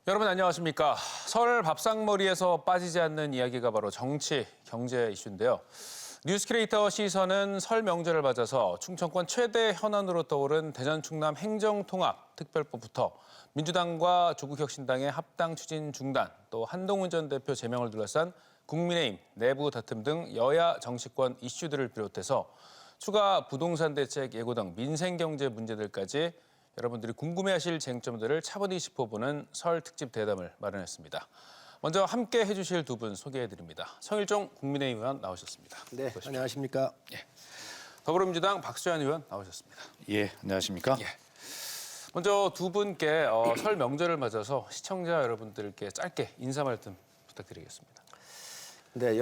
여러분 안녕하십니까. 설 밥상머리에서 빠지지 않는 이야기가 바로 정치, 경제 이슈인데요. 뉴스큐레이터 시선은 설 명절을 맞아서 충청권 최대 현안으로 떠오른 대전 충남 행정통합 특별법부터 민주당과 조국혁신당의 합당 추진 중단, 또 한동훈 전 대표 제명을 둘러싼 국민의힘 내부 다툼 등 여야 정치권 이슈들을 비롯해서 추가 부동산 대책 예고 등 민생 경제 문제들까지 여러분들이 궁금해하실 쟁점들을 차분히 짚어보는 설 특집 대담을 마련했습니다. 먼저 함께 해주실 두 분 소개해드립니다. 성일종 국민의힘 의원 나오셨습니다. 네, 안녕하십니까. 예. 더불어민주당 박수현 의원 나오셨습니다. 예, 안녕하십니까. 예. 먼저 두 분께 설 명절을 맞아서 시청자 여러분들께 짧게 인사 말씀 부탁드리겠습니다. 네,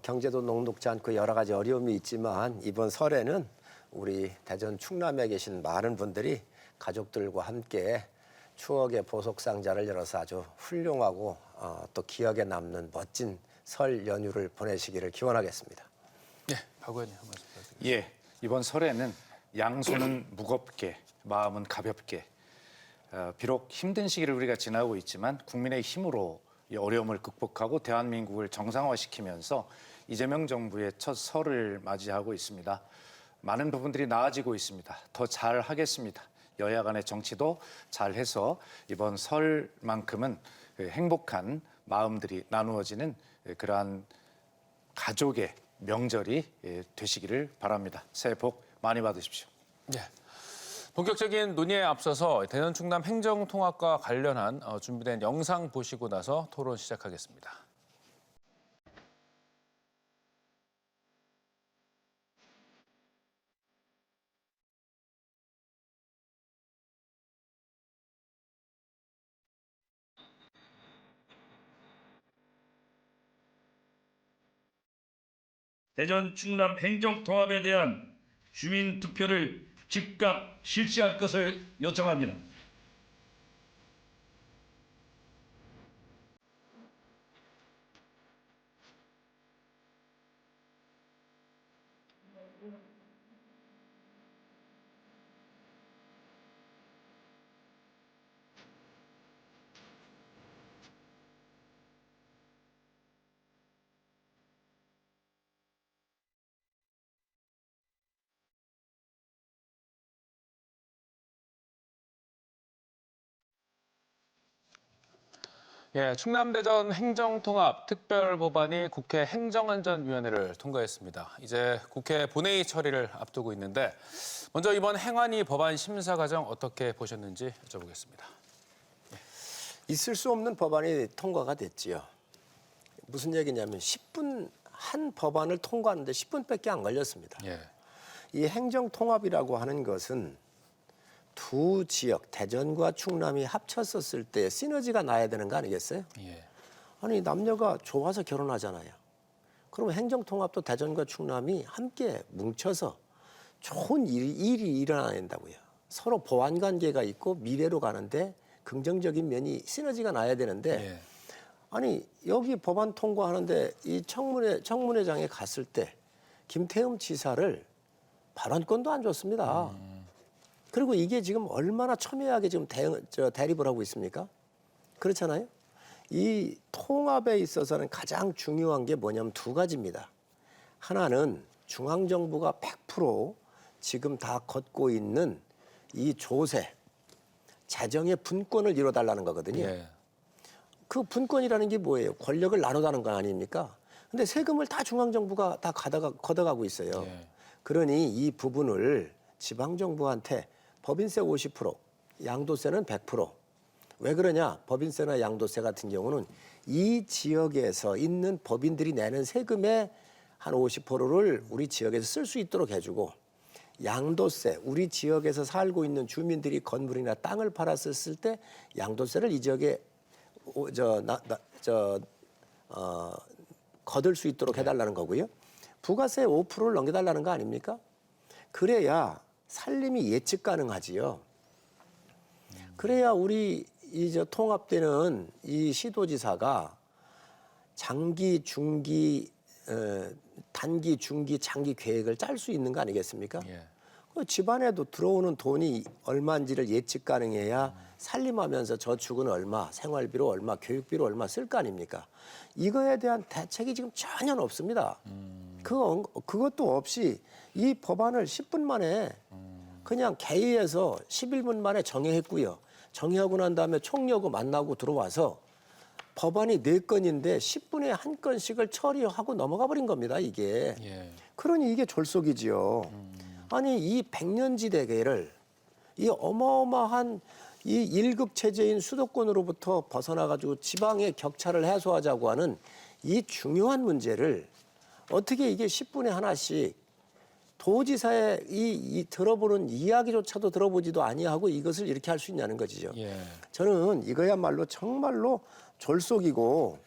경제도 녹록지 않고 여러 가지 어려움이 있지만 이번 설에는 우리 대전 충남에 계신 많은 분들이 가족들과 함께 추억의 보석 상자를 열어서 아주 훌륭하고 또 기억에 남는 멋진 설 연휴를 보내시기를 기원하겠습니다. 네, 박 의원님 한 말씀 부탁드립니다. 예, 이번 설에는 양손은 무겁게, 마음은 가볍게. 비록 힘든 시기를 우리가 지나고 있지만 국민의 힘으로 이 어려움을 극복하고 대한민국을 정상화시키면서 이재명 정부의 첫 설을 맞이하고 있습니다. 많은 부분들이 나아지고 있습니다. 더 잘하겠습니다. 여야 간의 정치도 잘해서 이번 설만큼은 행복한 마음들이 나누어지는 그러한 가족의 명절이 되시기를 바랍니다. 새해 복 많이 받으십시오. 네. 본격적인 논의에 앞서서 대전 충남 행정통합과 관련한 준비된 영상 보시고 나서 토론 시작하겠습니다. 대전 충남 행정통합에 대한 주민 투표를 즉각 실시할 것을 요청합니다. 예, 충남대전 행정통합 특별법안이 국회 행정안전위원회를 통과했습니다. 이제 국회 본회의 처리를 앞두고 있는데 먼저 이번 행안위 법안 심사 과정 어떻게 보셨는지 여쭤보겠습니다. 있을 수 없는 법안이 통과가 됐지요. 무슨 얘기냐면 10분 한 법안을 통과하는데 10분밖에 안 걸렸습니다. 예. 이 행정통합이라고 하는 것은 두 지역, 대전과 충남이 합쳤었을 때 시너지가 나야 되는 거 아니겠어요? 예. 아니 남녀가 좋아서 결혼하잖아요. 그러면 행정통합도 대전과 충남이 함께 뭉쳐서 좋은 일이 일어나야 된다고요. 서로 보완관계가 있고 미래로 가는데 긍정적인 면이 시너지가 나야 되는데 예. 아니 여기 법안 통과하는데 이 청문회장에 갔을 때 김태흠 지사를 발언권도 안 줬습니다. 그리고 이게 지금 얼마나 첨예하게 지금 대립을 하고 있습니까? 그렇잖아요. 이 통합에 있어서는 가장 중요한 게 뭐냐면 두 가지입니다. 하나는 중앙정부가 100% 지금 다 걷고 있는 이 조세, 재정의 분권을 이뤄달라는 거거든요. 예. 그 분권이라는 게 뭐예요? 권력을 나누다는 거 아닙니까? 근데 세금을 다 중앙정부가 다 걷어가고 있어요. 예. 그러니 이 부분을 지방정부한테 법인세 50%, 양도세는 100%. 왜 그러냐? 법인세나 양도세 같은 경우는 이 지역에서 있는 법인들이 내는 세금의 한 50%를 우리 지역에서 쓸 수 있도록 해주고 양도세, 우리 지역에서 살고 있는 주민들이 건물이나 땅을 팔았을 때 양도세를 이 지역에 거둘 수 있도록 해달라는 거고요. 부가세 5%를 넘겨달라는 거 아닙니까? 그래야 살림이 예측 가능하지요. 그래야 우리 통합되는 이 시도지사가 장기, 중기, 단기, 중기, 장기 계획을 짤 수 있는 거 아니겠습니까? 예. 그 집안에도 들어오는 돈이 얼마인지를 예측 가능해야 살림하면서 저축은 얼마, 생활비로 얼마, 교육비로 얼마 쓸 거 아닙니까? 이거에 대한 대책이 지금 전혀 없습니다. 그것도 없이 이 법안을 10분 만에 그냥 개의해서 11분 만에 정의했고요. 정의하고 난 다음에 총리하고 만나고 들어와서 법안이 4건인데 10분에 1건씩을 처리하고 넘어가 버린 겁니다, 이게. 예. 그러니 이게 졸속이지요. 아니 이 백년지대계를 이 어마어마한 이 1급 체제인 수도권으로부터 벗어나가지고 지방의 격차를 해소하자고 하는 이 중요한 문제를 어떻게 이게 10분에 하나씩 도지사의 이 들어보는 이야기조차도 들어보지도 아니하고 이것을 이렇게 할 수 있냐는 것이죠. 예. 저는 이거야말로 정말로 졸속이고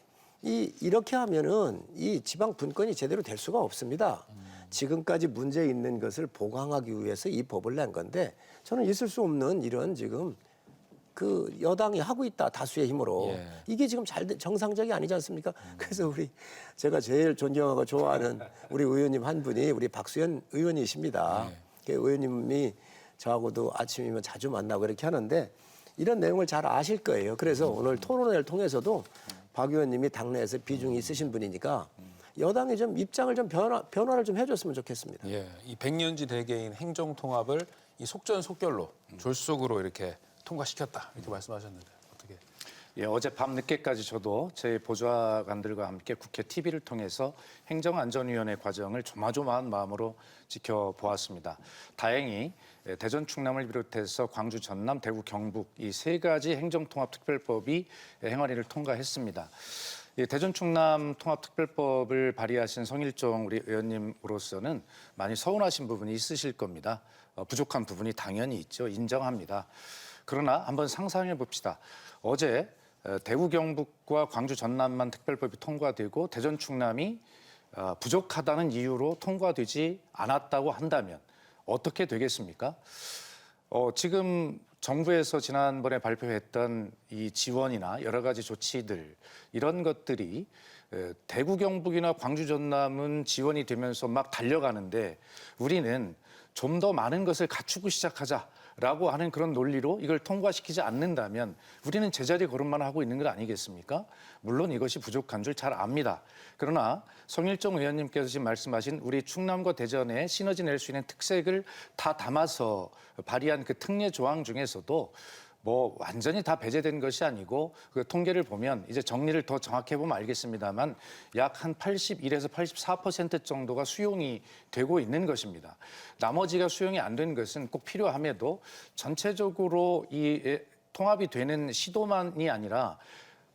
이렇게 하면은 이 지방 분권이 제대로 될 수가 없습니다. 지금까지 문제 있는 것을 보강하기 위해서 이 법을 낸 건데 저는 있을 수 없는 이런 지금 그 여당이 하고 있다 다수의 힘으로 예. 이게 지금 정상적이 아니지 않습니까? 그래서 제가 제일 존경하고 좋아하는 우리 의원님 한 분이 우리 박수현 의원이십니다. 그 의원님이 저하고도 아침이면 자주 만나고 이렇게 하는데 이런 내용을 잘 아실 거예요. 그래서 오늘 토론회를 통해서도 박 의원님이 당내에서 비중이 있으신 분이니까 여당이 좀 입장을 좀 변화를 좀 해줬으면 좋겠습니다. 예. 이 백년지 대계인 행정통합을 이 속전속결로 졸속으로 이렇게 통과시켰다 이렇게 말씀하셨는데 어떻게? 예, 어제 밤 늦게까지 저도 제 보좌관들과 함께 국회 TV를 통해서 행정안전위원회 과정을 조마조마한 마음으로 지켜보았습니다. 다행히 대전 충남을 비롯해서 광주 전남 대구 경북 이 3가지 행정통합특별법이 행안위를 통과했습니다. 대전 충남 통합특별법을 발의하신 성일종 우리 의원님으로서는 많이 서운하신 부분이 있으실 겁니다. 부족한 부분이 당연히 있죠. 인정합니다. 그러나 한번 상상해 봅시다. 어제 대구 경북과 광주 전남만 특별법이 통과되고 대전 충남이 부족하다는 이유로 통과되지 않았다고 한다면 어떻게 되겠습니까? 지금 정부에서 지난번에 발표했던 이 지원이나 여러 가지 조치들 이런 것들이 대구 경북이나 광주 전남은 지원이 되면서 막 달려가는데 우리는 좀 더 많은 것을 갖추고 시작하자라고 하는 그런 논리로 이걸 통과시키지 않는다면 우리는 제자리 걸음만 하고 있는 것 아니겠습니까? 물론 이것이 부족한 줄 잘 압니다. 그러나 성일종 의원님께서 지금 말씀하신 우리 충남과 대전에 시너지 낼 수 있는 특색을 다 담아서 발의한 그 특례 조항 중에서도 뭐 완전히 다 배제된 것이 아니고 그 통계를 보면 이제 정리를 더 정확히 해보면 알겠습니다만 약 한 81에서 84% 정도가 수용이 되고 있는 것입니다. 나머지가 수용이 안 된 것은 꼭 필요함에도 전체적으로 이 통합이 되는 시도만이 아니라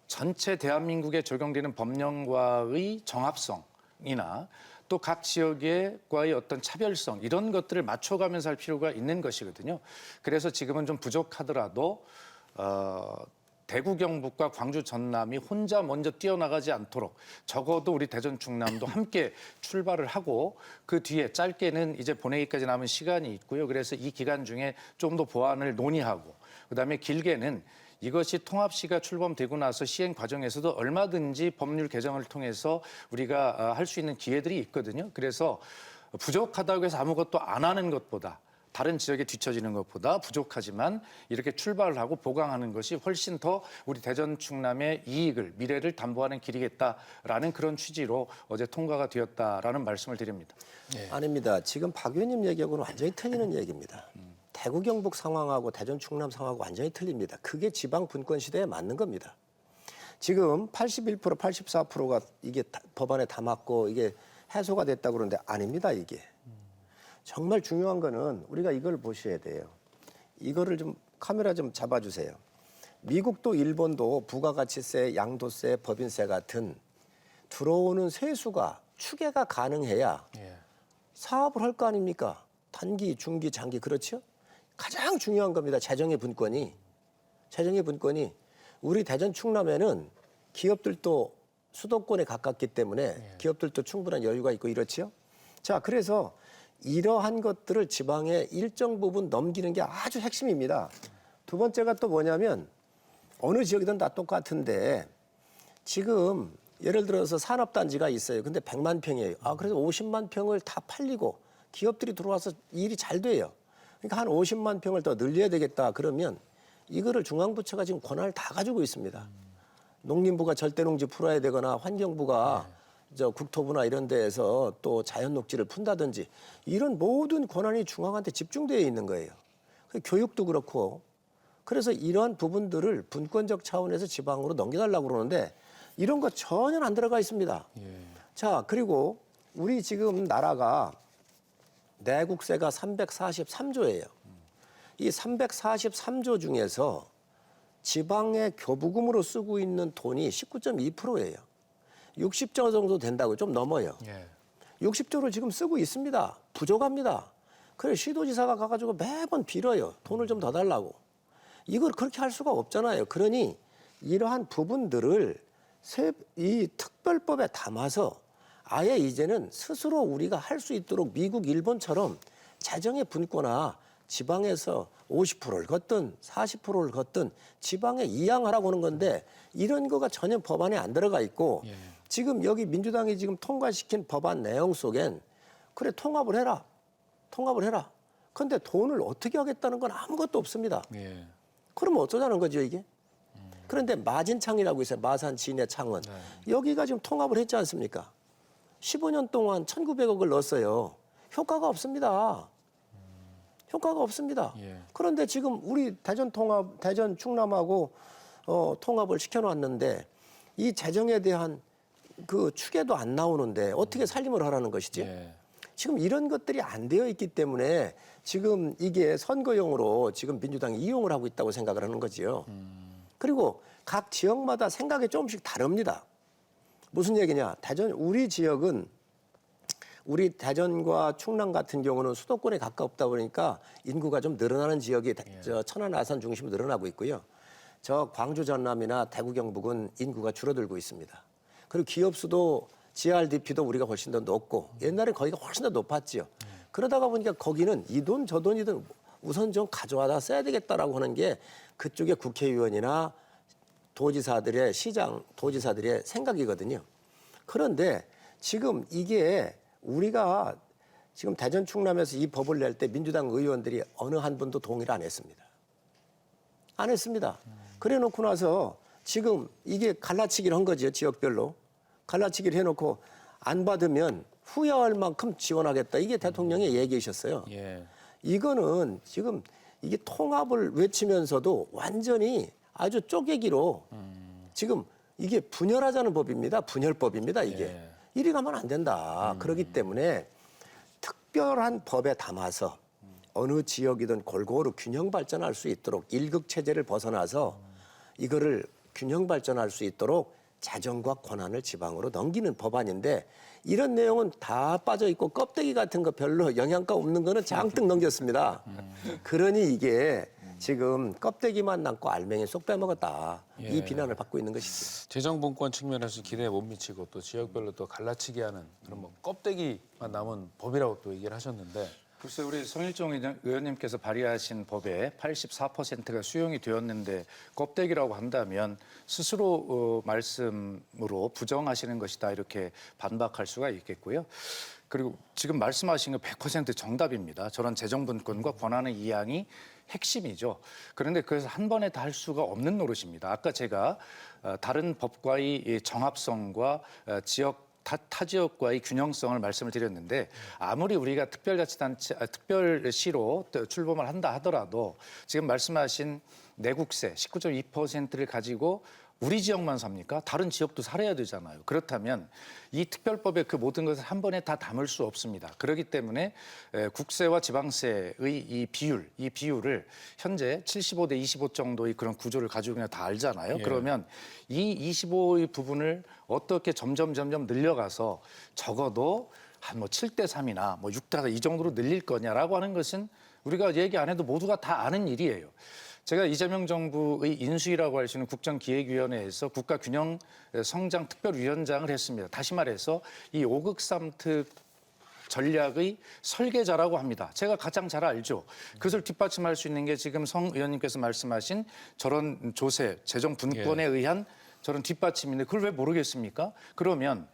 전체 대한민국에 적용되는 법령과의 정합성이나 또 각 지역과의 어떤 차별성 이런 것들을 맞춰가면서 할 필요가 있는 것이거든요. 그래서 지금은 좀 부족하더라도 대구 경북과 광주 전남이 혼자 먼저 뛰어나가지 않도록 적어도 우리 대전 충남도 함께 출발을 하고 그 뒤에 짧게는 이제 본회의까지 남은 시간이 있고요. 그래서 이 기간 중에 좀 더 보완을 논의하고 그다음에 길게는 이것이 통합시가 출범되고 나서 시행 과정에서도 얼마든지 법률 개정을 통해서 우리가 할 수 있는 기회들이 있거든요. 그래서 부족하다고 해서 아무것도 안 하는 것보다 다른 지역에 뒤처지는 것보다 부족하지만 이렇게 출발을 하고 보강하는 것이 훨씬 더 우리 대전 충남의 이익을 미래를 담보하는 길이겠다라는 그런 취지로 어제 통과가 되었다라는 말씀을 드립니다. 네. 아닙니다. 지금 박 의원님 얘기하고는 완전히 틀리는 얘기입니다. 대구 경북 상황하고 대전 충남 상황하고 완전히 틀립니다. 그게 지방 분권 시대에 맞는 겁니다. 지금 81%, 84%가 이게 법안에 담았고 이게 해소가 됐다고 그러는데 아닙니다, 이게. 정말 중요한 거는 우리가 이걸 보셔야 돼요. 이거를 좀 카메라 좀 잡아주세요. 미국도 일본도 부가가치세, 양도세, 법인세 같은 들어오는 세수가 추계가 가능해야 사업을 할 거 아닙니까? 단기, 중기, 장기 그렇죠? 가장 중요한 겁니다. 재정의 분권이. 재정의 분권이 우리 대전 충남에는 기업들도 수도권에 가깝기 때문에 기업들도 충분한 여유가 있고 이렇지요. 자, 그래서 이러한 것들을 지방에 일정 부분 넘기는 게 아주 핵심입니다. 두 번째가 또 뭐냐면 어느 지역이든 다 똑같은데 지금 예를 들어서 산업단지가 있어요. 근데 100만 평이에요. 그래서 50만 평을 다 팔리고 기업들이 들어와서 일이 잘 돼요. 그러니까 한 50만 평을 더 늘려야 되겠다. 그러면 이거를 중앙부처가 지금 권한을 다 가지고 있습니다. 농림부가 절대농지 풀어야 되거나 환경부가 저 국토부나 이런 데에서 또 자연녹지를 푼다든지 이런 모든 권한이 중앙한테 집중되어 있는 거예요. 교육도 그렇고 그래서 이러한 부분들을 분권적 차원에서 지방으로 넘겨달라고 그러는데 이런 거 전혀 안 들어가 있습니다. 자, 그리고 우리 지금 나라가 내국세가 343조예요. 이 343조 중에서 지방의 교부금으로 쓰고 있는 돈이 19.2%예요. 60조 정도 된다고 좀 넘어요. 60조를 지금 쓰고 있습니다. 부족합니다. 그래서 시도지사가 가가지고 매번 빌어요. 돈을 좀 더 달라고. 이걸 그렇게 할 수가 없잖아요. 그러니 이러한 부분들을 이 특별법에 담아서 아예 이제는 스스로 우리가 할 수 있도록 미국, 일본처럼 재정의 분권화 지방에서 50%를 걷든 40%를 걷든 지방에 이양하라고 하는 건데 이런 거가 전혀 법안에 안 들어가 있고 지금 여기 민주당이 지금 통과시킨 법안 내용 속엔 그래 통합을 해라. 그런데 돈을 어떻게 하겠다는 건 아무것도 없습니다. 그러면 어쩌자는 거죠 이게? 그런데 마진창이라고 있어요. 마산, 진해, 창원. 여기가 지금 통합을 했지 않습니까? 15년 동안 1,900억을 넣었어요. 효과가 없습니다. 그런데 지금 우리 대전 충남하고 통합을 시켜놨는데 이 재정에 대한 그 추계도 안 나오는데 어떻게 살림을 하라는 것이지? 지금 이런 것들이 안 되어 있기 때문에 지금 이게 선거용으로 지금 민주당이 이용을 하고 있다고 생각을 하는 거지요. 그리고 각 지역마다 생각이 조금씩 다릅니다. 무슨 얘기냐? 우리 지역은 우리 대전과 충남 같은 경우는 수도권에 가깝다 보니까 인구가 좀 늘어나는 지역이 저 천안, 아산 중심으로 늘어나고 있고요. 저 광주, 전남이나 대구, 경북은 인구가 줄어들고 있습니다. 그리고 기업수도 GRDP도 우리가 훨씬 더 높고 옛날에 거기가 훨씬 더 높았지요. 그러다가 보니까 거기는 이 돈 저 돈이든 우선 좀 가져와다 써야 되겠다라고 하는 게 그쪽의 국회의원이나 도지사들의 도지사들의 생각이거든요. 그런데 지금 이게 우리가 지금 대전 충남에서 이 법을 낼 때 민주당 의원들이 어느 한 분도 동의를 안 했습니다. 그래 놓고 나서 지금 이게 갈라치기를 한 거죠. 지역별로. 갈라치기를 해놓고 안 받으면 후회할 만큼 지원하겠다. 이게 대통령의 얘기이셨어요. 이거는 지금 이게 통합을 외치면서도 완전히 아주 쪼개기로 지금 이게 분열하자는 법입니다. 분열법입니다. 이게. 이리 가면 안 된다. 그렇기 때문에 특별한 법에 담아서 어느 지역이든 골고루 균형 발전할 수 있도록 일극 체제를 벗어나서 이거를 균형 발전할 수 있도록 재정과 권한을 지방으로 넘기는 법안인데 이런 내용은 다 빠져 있고 껍데기 같은 거 별로 영양가 없는 거는 장뜩 넘겼습니다. 그러니 이게 지금 껍데기만 남고 알맹이 쏙 빼먹었다. 이 비난을 받고 있는 것이죠. 재정분권 측면에서 기대에 못 미치고 또 지역별로 또 갈라치기 하는 그런 뭐 껍데기만 남은 법이라고 또 얘기를 하셨는데 글쎄 우리 성일종 의원님께서 발의하신 법에 84%가 수용이 되었는데 껍데기라고 한다면 스스로 말씀으로 부정하시는 것이다 이렇게 반박할 수가 있겠고요. 그리고 지금 말씀하신 거 100% 정답입니다. 저런 재정분권과 권한의 이양이 핵심이죠. 그런데 그래서 한 번에 다 할 수가 없는 노릇입니다. 아까 제가 다른 법과의 정합성과 타 지역과의 균형성을 말씀을 드렸는데 아무리 우리가 특별시로 출범을 한다 하더라도 지금 말씀하신 내국세 19.2%를 가지고 우리 지역만 삽니까? 다른 지역도 살아야 되잖아요. 그렇다면 이 특별법에 그 모든 것을 한 번에 다 담을 수 없습니다. 그렇기 때문에 국세와 지방세의 이 비율을 현재 75대 25 정도의 그런 구조를 가지고 그냥 다 알잖아요. 그러면 이 25의 부분을 어떻게 점점 늘려가서 적어도 한 뭐 7대 3이나 뭐 6대 4 이 정도로 늘릴 거냐라고 하는 것은 우리가 얘기 안 해도 모두가 다 아는 일이에요. 제가 이재명 정부의 인수위라고 할 수 있는 국정기획위원회에서 국가균형성장특별위원장을 했습니다. 다시 말해서 이 5극 3특 전략의 설계자라고 합니다. 제가 가장 잘 알죠. 그것을 뒷받침할 수 있는 게 지금 성 의원님께서 말씀하신 저런 조세, 재정 분권에 의한 저런 뒷받침인데 그걸 왜 모르겠습니까? 그러면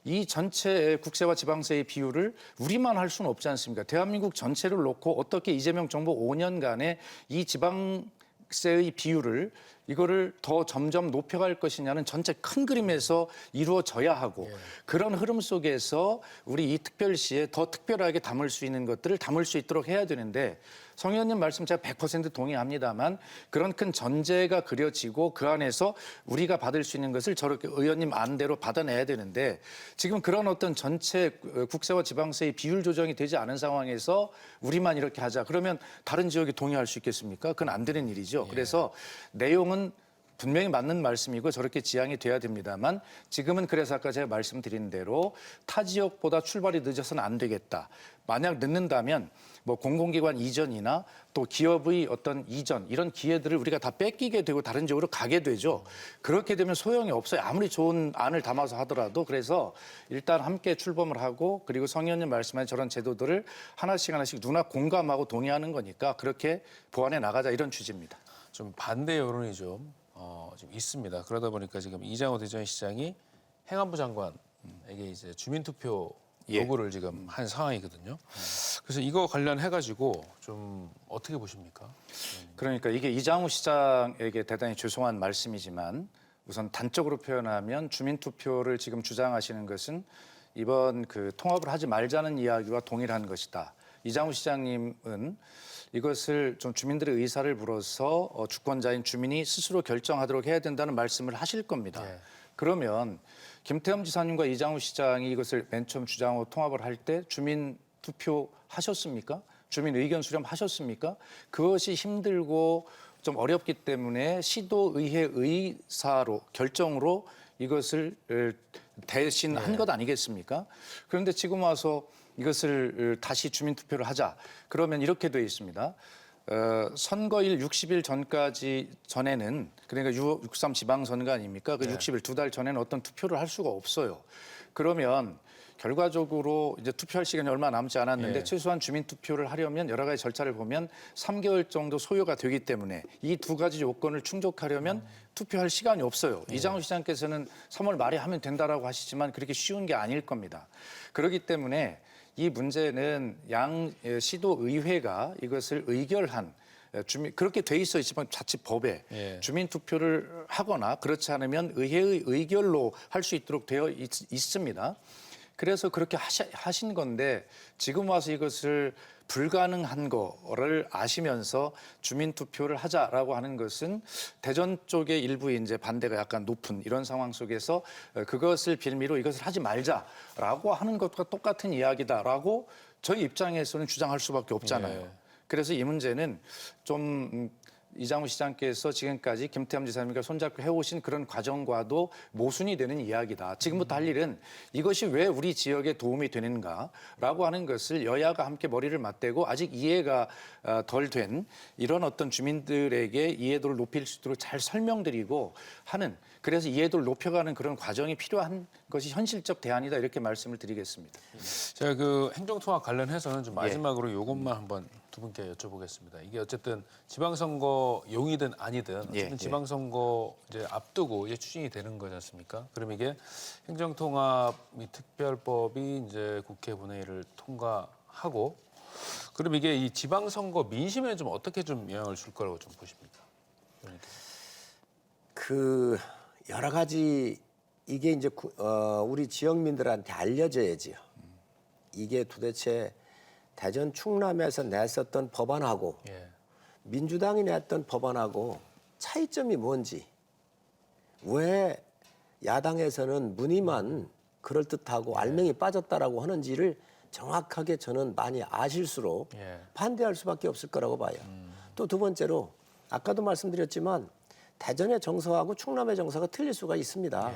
이 전체 국세와 지방세의 비율을 우리만 할 수는 없지 않습니까? 대한민국 전체를 놓고 어떻게 이재명 정부 5년간에 이 지방 지방세의 비율을 이거를 더 점점 높여갈 것이냐는 전체 큰 그림에서 이루어져야 하고 그런 흐름 속에서 우리 이 특별시에 더 특별하게 담을 수 있는 것들을 담을 수 있도록 해야 되는데 성 의원님 말씀 제가 100% 동의합니다만 그런 큰 전제가 그려지고 그 안에서 우리가 받을 수 있는 것을 저렇게 의원님 안대로 받아내야 되는데 지금 그런 어떤 전체 국세와 지방세의 비율 조정이 되지 않은 상황에서 우리만 이렇게 하자. 그러면 다른 지역이 동의할 수 있겠습니까? 그건 안 되는 일이죠. 그래서 내용은 분명히 맞는 말씀이고 저렇게 지향이 돼야 됩니다만 지금은 그래서 아까 제가 말씀드린 대로 타 지역보다 출발이 늦어서는 안 되겠다. 만약 늦는다면 뭐 공공기관 이전이나 또 기업의 어떤 이전 이런 기회들을 우리가 다 뺏기게 되고 다른 지역으로 가게 되죠. 그렇게 되면 소용이 없어요. 아무리 좋은 안을 담아서 하더라도. 그래서 일단 함께 출범을 하고 그리고 성 의원님 말씀하신 저런 제도들을 하나씩 누나 공감하고 동의하는 거니까 그렇게 보완해 나가자 이런 취지입니다. 좀 반대 여론이 좀 있습니다. 그러다 보니까 지금 이장호 대전시장이 행안부 장관에게 이제 주민투표 요구를 지금 한 상황이거든요. 그래서 이거 관련해가지고 좀 어떻게 보십니까? 그러니까 이게 이장우 시장에게 대단히 죄송한 말씀이지만 우선 단적으로 표현하면 주민투표를 지금 주장하시는 것은 이번 그 통합을 하지 말자는 이야기와 동일한 것이다. 이장우 시장님은 이것을 좀 주민들의 의사를 물어서 주권자인 주민이 스스로 결정하도록 해야 된다는 말씀을 하실 겁니다. 그러면 김태흠 지사님과 이장우 시장이 이것을 맨 처음 주장하고 통합을 할 때 주민 투표 하셨습니까? 주민 의견 수렴 하셨습니까? 그것이 힘들고 좀 어렵기 때문에 시도의회 의사로 결정으로 이것을 대신 한 것 아니겠습니까? 그런데 지금 와서 이것을 다시 주민 투표를 하자. 그러면 이렇게 돼 있습니다. 선거일 60일 전에는 그러니까 6.3 지방선거 아닙니까? 그 60일 두 달 전에는 어떤 투표를 할 수가 없어요. 그러면 결과적으로 이제 투표할 시간이 얼마 남지 않았는데 최소한 주민 투표를 하려면 여러 가지 절차를 보면 3개월 정도 소요가 되기 때문에 이 두 가지 요건을 충족하려면 투표할 시간이 없어요. 이장우 시장께서는 3월 말에 하면 된다라고 하시지만 그렇게 쉬운 게 아닐 겁니다. 그렇기 때문에 이 문제는 양 시도의회가 이것을 의결한 그렇게 돼 있어 있지만 자칫 법에 주민 투표를 하거나 그렇지 않으면 의회의 의결로 할 수 있도록 되어 있습니다. 그래서 그렇게 하신 건데 지금 와서 이것을 불가능한 거를 아시면서 주민 투표를 하자라고 하는 것은 대전 쪽의 일부 이제 반대가 약간 높은 이런 상황 속에서 그것을 빌미로 이것을 하지 말자라고 하는 것과 똑같은 이야기다라고 저희 입장에서는 주장할 수밖에 없잖아요. 그래서 이 문제는 좀 이장우 시장께서 지금까지 김태흠 지사님과 손잡고 해오신 그런 과정과도 모순이 되는 이야기다. 지금부터 할 일은 이것이 왜 우리 지역에 도움이 되는가라고 하는 것을 여야가 함께 머리를 맞대고 아직 이해가 덜 된 이런 어떤 주민들에게 이해도를 높일 수 있도록 잘 설명드리고 하는 그래서 이해도를 높여가는 그런 과정이 필요한 것이 현실적 대안이다 이렇게 말씀을 드리겠습니다. 제가 그 행정통합 관련해서는 좀 마지막으로 이것만 한번 두 분께 여쭤보겠습니다. 이게 어쨌든 지방선거용이든 아니든 어쨌든 지방선거 이제 앞두고 이제 추진이 되는 거지 않습니까? 그럼 이게 행정통합 특별법이 이제 국회 본회의를 통과하고 그럼 이게 이 지방선거 민심에 좀 어떻게 좀 영향을 줄 거라고 좀 보십니까? 그러니까. 그 여러 가지 이게 이제 우리 지역민들한테 알려져야지요. 이게 도대체 대전 충남에서 냈었던 법안하고 민주당이 냈던 법안하고 차이점이 뭔지 왜 야당에서는 문의만 그럴듯하고 알맹이 빠졌다라고 하는지를 정확하게 저는 많이 아실수록 반대할 수밖에 없을 거라고 봐요. 또 두 번째로 아까도 말씀드렸지만 대전의 정서하고 충남의 정서가 틀릴 수가 있습니다.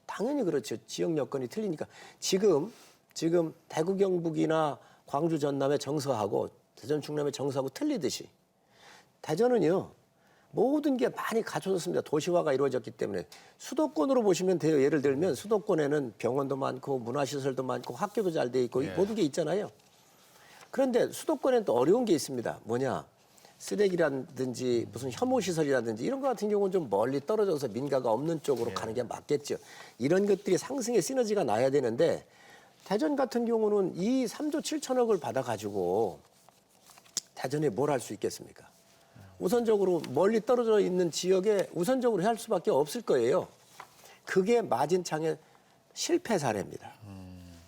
당연히 그렇죠. 지역 여건이 틀리니까 지금 대구 경북이나 광주 전남의 정서하고 대전 충남의 정서하고 틀리듯이 대전은요 모든 게 많이 갖춰졌습니다. 도시화가 이루어졌기 때문에 수도권으로 보시면 돼요. 예를 들면 수도권에는 병원도 많고 문화시설도 많고 학교도 잘 돼 있고 모든 게 있잖아요. 그런데 수도권에는 또 어려운 게 있습니다. 뭐냐? 쓰레기라든지 무슨 혐오시설이라든지 이런 거 같은 경우는 좀 멀리 떨어져서 민가가 없는 쪽으로 가는 게 맞겠죠. 이런 것들이 상승의 시너지가 나야 되는데 대전 같은 경우는 이 3조 7천억을 받아가지고 대전에 뭘 할 수 있겠습니까? 우선적으로 멀리 떨어져 있는 지역에 우선적으로 할 수밖에 없을 거예요. 그게 마진창의 실패 사례입니다.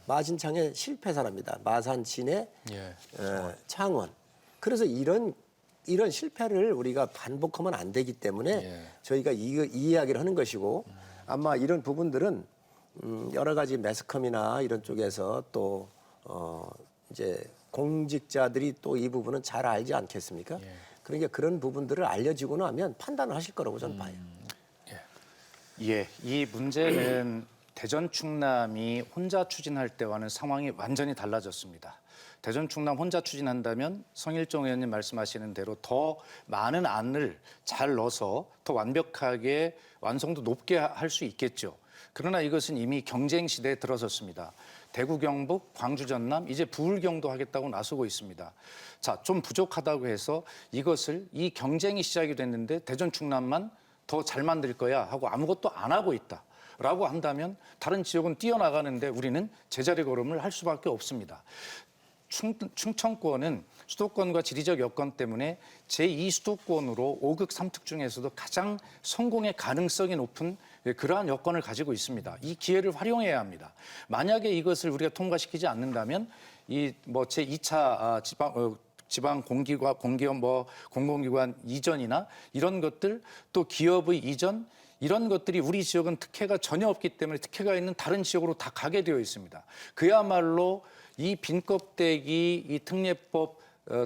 마진창의 실패 사례입니다. 마산, 진해, 예. 창원. 그래서 이런 실패를 우리가 반복하면 안 되기 때문에 예. 저희가 이 이야기를 하는 것이고 아마 이런 부분들은 여러 가지 매스컴이나 이런 쪽에서 또 이제 공직자들이 또 이 부분은 잘 알지 않겠습니까? 예. 그러니까 그런 부분들을 알려지고 나면 판단을 하실 거라고 저는 봐요. 예, 이 문제는 대전 충남이 혼자 추진할 때와는 상황이 완전히 달라졌습니다. 대전 충남 혼자 추진한다면 성일종 의원님 말씀하시는 대로 더 많은 안을 잘 넣어서 더 완벽하게 완성도 높게 할 수 있겠죠. 그러나 이것은 이미 경쟁 시대에 들어섰습니다. 대구, 경북, 광주, 전남, 이제 부울경도 하겠다고 나서고 있습니다. 자, 좀 부족하다고 해서 이것을 이 경쟁이 시작이 됐는데 대전 충남만 더 잘 만들 거야 하고 아무것도 안 하고 있다라고 한다면 다른 지역은 뛰어나가는데 우리는 제자리 걸음을 할 수밖에 없습니다. 충청권은 수도권과 지리적 여건 때문에 제2수도권으로 5극 3특 중에서도 가장 성공의 가능성이 높은 그러한 여건을 가지고 있습니다. 이 기회를 활용해야 합니다. 만약에 이것을 우리가 통과시키지 않는다면 이 뭐 제2차 지방 공기업 뭐 공공기관 이전이나 이런 것들 또 기업의 이전 이런 것들이 우리 지역은 특혜가 전혀 없기 때문에 특혜가 있는 다른 지역으로 다 가게 되어 있습니다. 그야말로 이 빈껍데기 이 특례법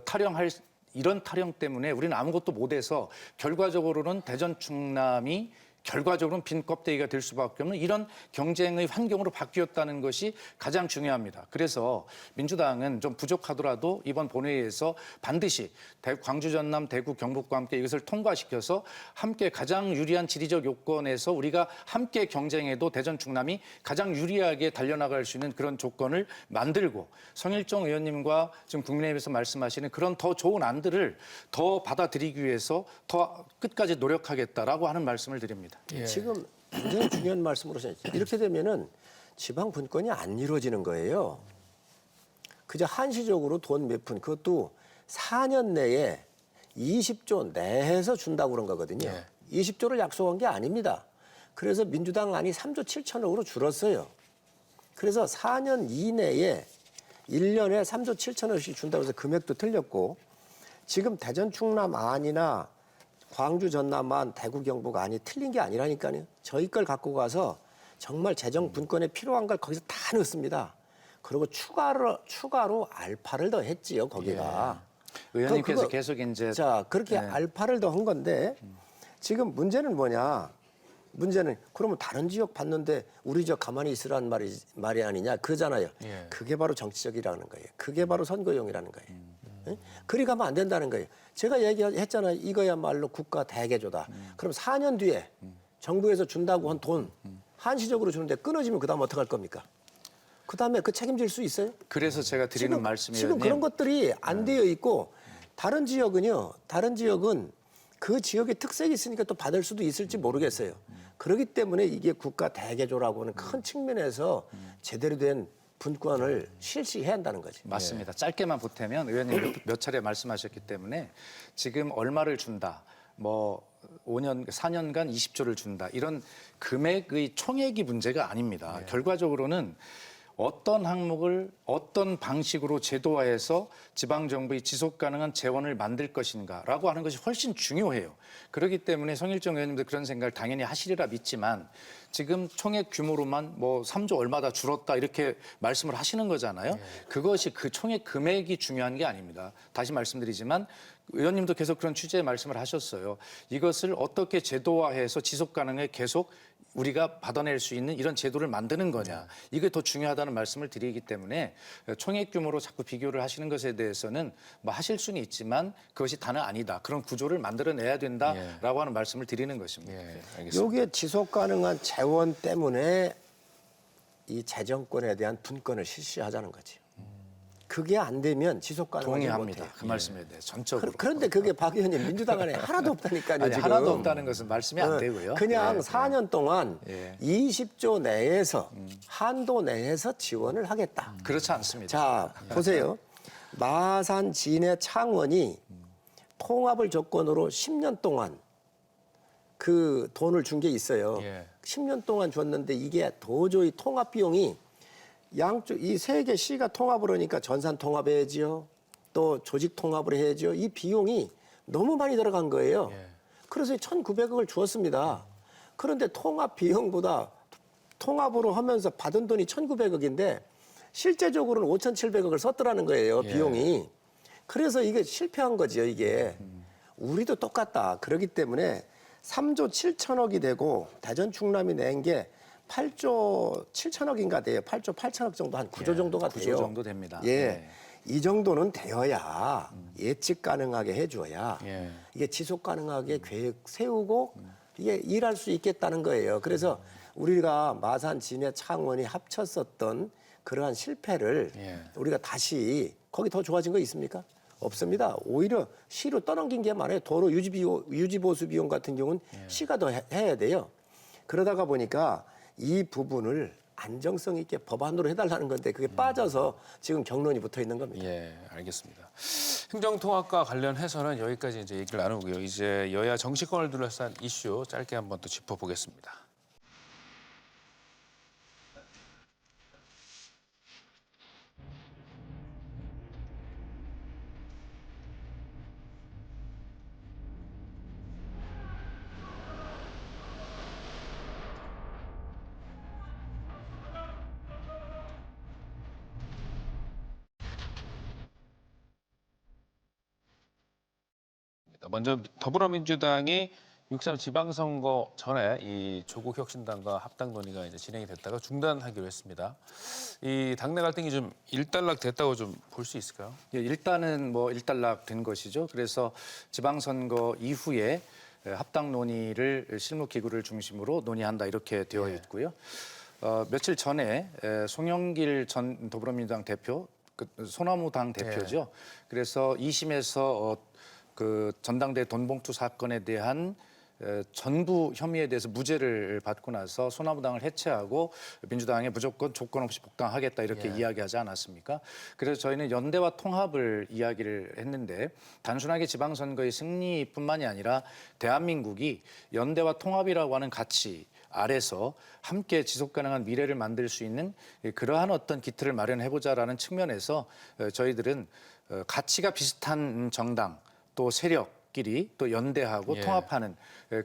타령할 이런 타령 때문에 우리는 아무것도 못해서 결과적으로는 대전 충남이 결과적으로는 빈 껍데기가 될 수밖에 없는 이런 경쟁의 환경으로 바뀌었다는 것이 가장 중요합니다. 그래서 민주당은 좀 부족하더라도 이번 본회의에서 반드시 광주, 전남, 대구, 경북과 함께 이것을 통과시켜서 함께 가장 유리한 지리적 요건에서 우리가 함께 경쟁해도 대전 충남이 가장 유리하게 달려나갈 수 있는 그런 조건을 만들고 성일종 의원님과 지금 국민의힘에서 말씀하시는 그런 더 좋은 안들을 더 받아들이기 위해서 더 끝까지 노력하겠다라고 하는 말씀을 드립니다. 예. 지금 굉장히 중요한 말씀을 하셨죠. 이렇게 되면은 지방 분권이 안 이루어지는 거예요. 그저 한시적으로 돈 몇 푼, 그것도 4년 내에 20조 내에서 준다고 그런 거거든요. 예. 20조를 약속한 게 아닙니다. 그래서 민주당 안이 3조 7천억으로 줄었어요. 그래서 4년 이내에 1년에 3조 7천억씩 준다고 해서 금액도 틀렸고 지금 대전 충남 안이나 광주 전남안 대구 경북 안이 틀린 게 아니라니까요. 저희 걸 갖고 가서 정말 재정 분권에 필요한 걸 거기서 다 넣습니다. 그리고 추가로 알파를 더 했지요, 거기가. 의원님께서 계속 이제 자, 그렇게 알파를 더 한 건데 지금 문제는 뭐냐? 문제는 그러면 다른 지역 봤는데 우리 지역 가만히 있으라는 말이 아니냐 그러잖아요. 예. 그게 바로 정치적이라는 거예요. 그게 바로 선거용이라는 거예요. 예? 그리 가면 안 된다는 거예요. 제가 얘기했잖아요. 이거야말로 국가 대개조다. 그럼 4년 뒤에 정부에서 준다고 한 돈 한시적으로 주는데 끊어지면 그다음 어떡할 겁니까? 그다음에 그 책임질 수 있어요? 그래서 제가 드리는 말씀이 지금 그런 것들이 안 되어 있고 다른 지역은 그 지역의 특색이 있으니까 또 받을 수도 있을지 모르겠어요. 그렇기 때문에 이게 국가 대개조라고 하는 큰 측면에서 제대로 된 분권을 실시해야 한다는 거지. 맞습니다. 짧게만 보태면 의원님 몇 차례 말씀하셨기 때문에 지금 얼마를 준다. 뭐 4년간 20조를 준다. 이런 금액의 총액이 문제가 아닙니다. 결과적으로는 어떤 항목을 어떤 방식으로 제도화해서 지방정부의 지속가능한 재원을 만들 것인가라고 하는 것이 훨씬 중요해요. 그렇기 때문에 성일종 의원님도 그런 생각을 당연히 하시리라 믿지만 지금 총액 규모로만 뭐 3조 얼마다 줄었다 이렇게 말씀을 하시는 거잖아요. 그것이 그 총액 금액이 중요한 게 아닙니다. 다시 말씀드리지만 의원님도 계속 그런 취지의 말씀을 하셨어요. 이것을 어떻게 제도화해서 지속가능에 계속 우리가 받아낼 수 있는 이런 제도를 만드는 거냐. 이게 더 중요하다는 말씀을 드리기 때문에 총액 규모로 자꾸 비교를 하시는 것에 대해서는 뭐 하실 수는 있지만 그것이 다는 아니다. 그런 구조를 만들어내야 된다라고 하는 말씀을 드리는 것입니다. 예, 알겠습니다. 이게 지속 가능한 재원 때문에 이 재정권에 대한 분권을 실시하자는 거지. 그게 안 되면 지속 가능하지 동의합니다. 못해. 그 말씀에 대해 전적으로. 그런데 그게 박 의원님 민주당 안에 하나도 없다니까요. 아니, 지금. 하나도 없다는 것은 말씀이 안 되고요. 그냥 4년 동안 예. 20조 내에서 한도 내에서 지원을 하겠다. 그렇지 않습니다. 자, 보세요. 마산, 진해, 창원이 통합을 조건으로 10년 동안 그 돈을 준 게 있어요. 예. 10년 동안 줬는데 이게 도저히 통합 비용이 양쪽 이 세 개 시가 통합을 하니까 전산 통합해야지요. 또 조직 통합을 해야죠. 이 비용이 너무 많이 들어간 거예요. 예. 그래서 1,900억을 주었습니다. 그런데 통합 비용보다 통합으로 하면서 받은 돈이 1,900억인데 실제적으로는 5,700억을 썼더라는 거예요. 예. 비용이. 그래서 이게 실패한 거죠. 이게. 우리도 똑같다. 그렇기 때문에 3조 7천억이 되고 대전 충남이 낸 게 8조 7천억인가 돼요. 8조 8천억 정도 한 9조 정도가 9조 돼요. 정도 됩니다. 예. 네. 이 정도는 되어야 예측 가능하게 해줘야 예. 이게 지속 가능하게 계획 세우고 이게 일할 수 있겠다는 거예요. 그래서 우리가 마산, 진해, 창원이 합쳤었던 그러한 실패를 예. 우리가 다시 거기 더 좋아진 거 있습니까? 없습니다. 오히려 시로 떠넘긴 게 많아요. 도로 유지보수 비용 같은 경우는 시가 더 해야 돼요. 그러다가 보니까 이 부분을 안정성 있게 법안으로 해달라는 건데 그게 빠져서 지금 경론이 붙어 있는 겁니다. 예, 알겠습니다. 행정통합과 관련해서는 여기까지 이제 얘기를 나누고요. 이제 여야 정치권을 둘러싼 이슈 짧게 한번 또 짚어보겠습니다. 먼저 더불어민주당이 6.3 지방선거 전에 이 조국 혁신당과 합당 논의가 이제 진행이 됐다가 중단하기로 했습니다. 이 당내 갈등이 좀 일단락 됐다고 좀 볼 수 있을까요? 예, 일단은 뭐 일단락 된 것이죠. 그래서 지방선거 이후에 합당 논의를 실무기구를 중심으로 논의한다 이렇게 되어 있고요. 며칠 전에 송영길 전 더불어민주당 대표, 소나무당 대표죠. 그래서 2심에서 그 전당대 돈봉투 사건에 대한 전부 혐의에 대해서 무죄를 받고 나서 소나무당을 해체하고 민주당에 무조건 조건 없이 복당하겠다 이렇게 이야기하지 않았습니까? 그래서 저희는 연대와 통합을 이야기를 했는데 단순하게 지방선거의 승리뿐만이 아니라 대한민국이 연대와 통합이라고 하는 가치 아래서 함께 지속 가능한 미래를 만들 수 있는 그러한 어떤 기틀을 마련해보자라는 측면에서 저희들은 가치가 비슷한 정당 또 세력끼리 또 연대하고 통합하는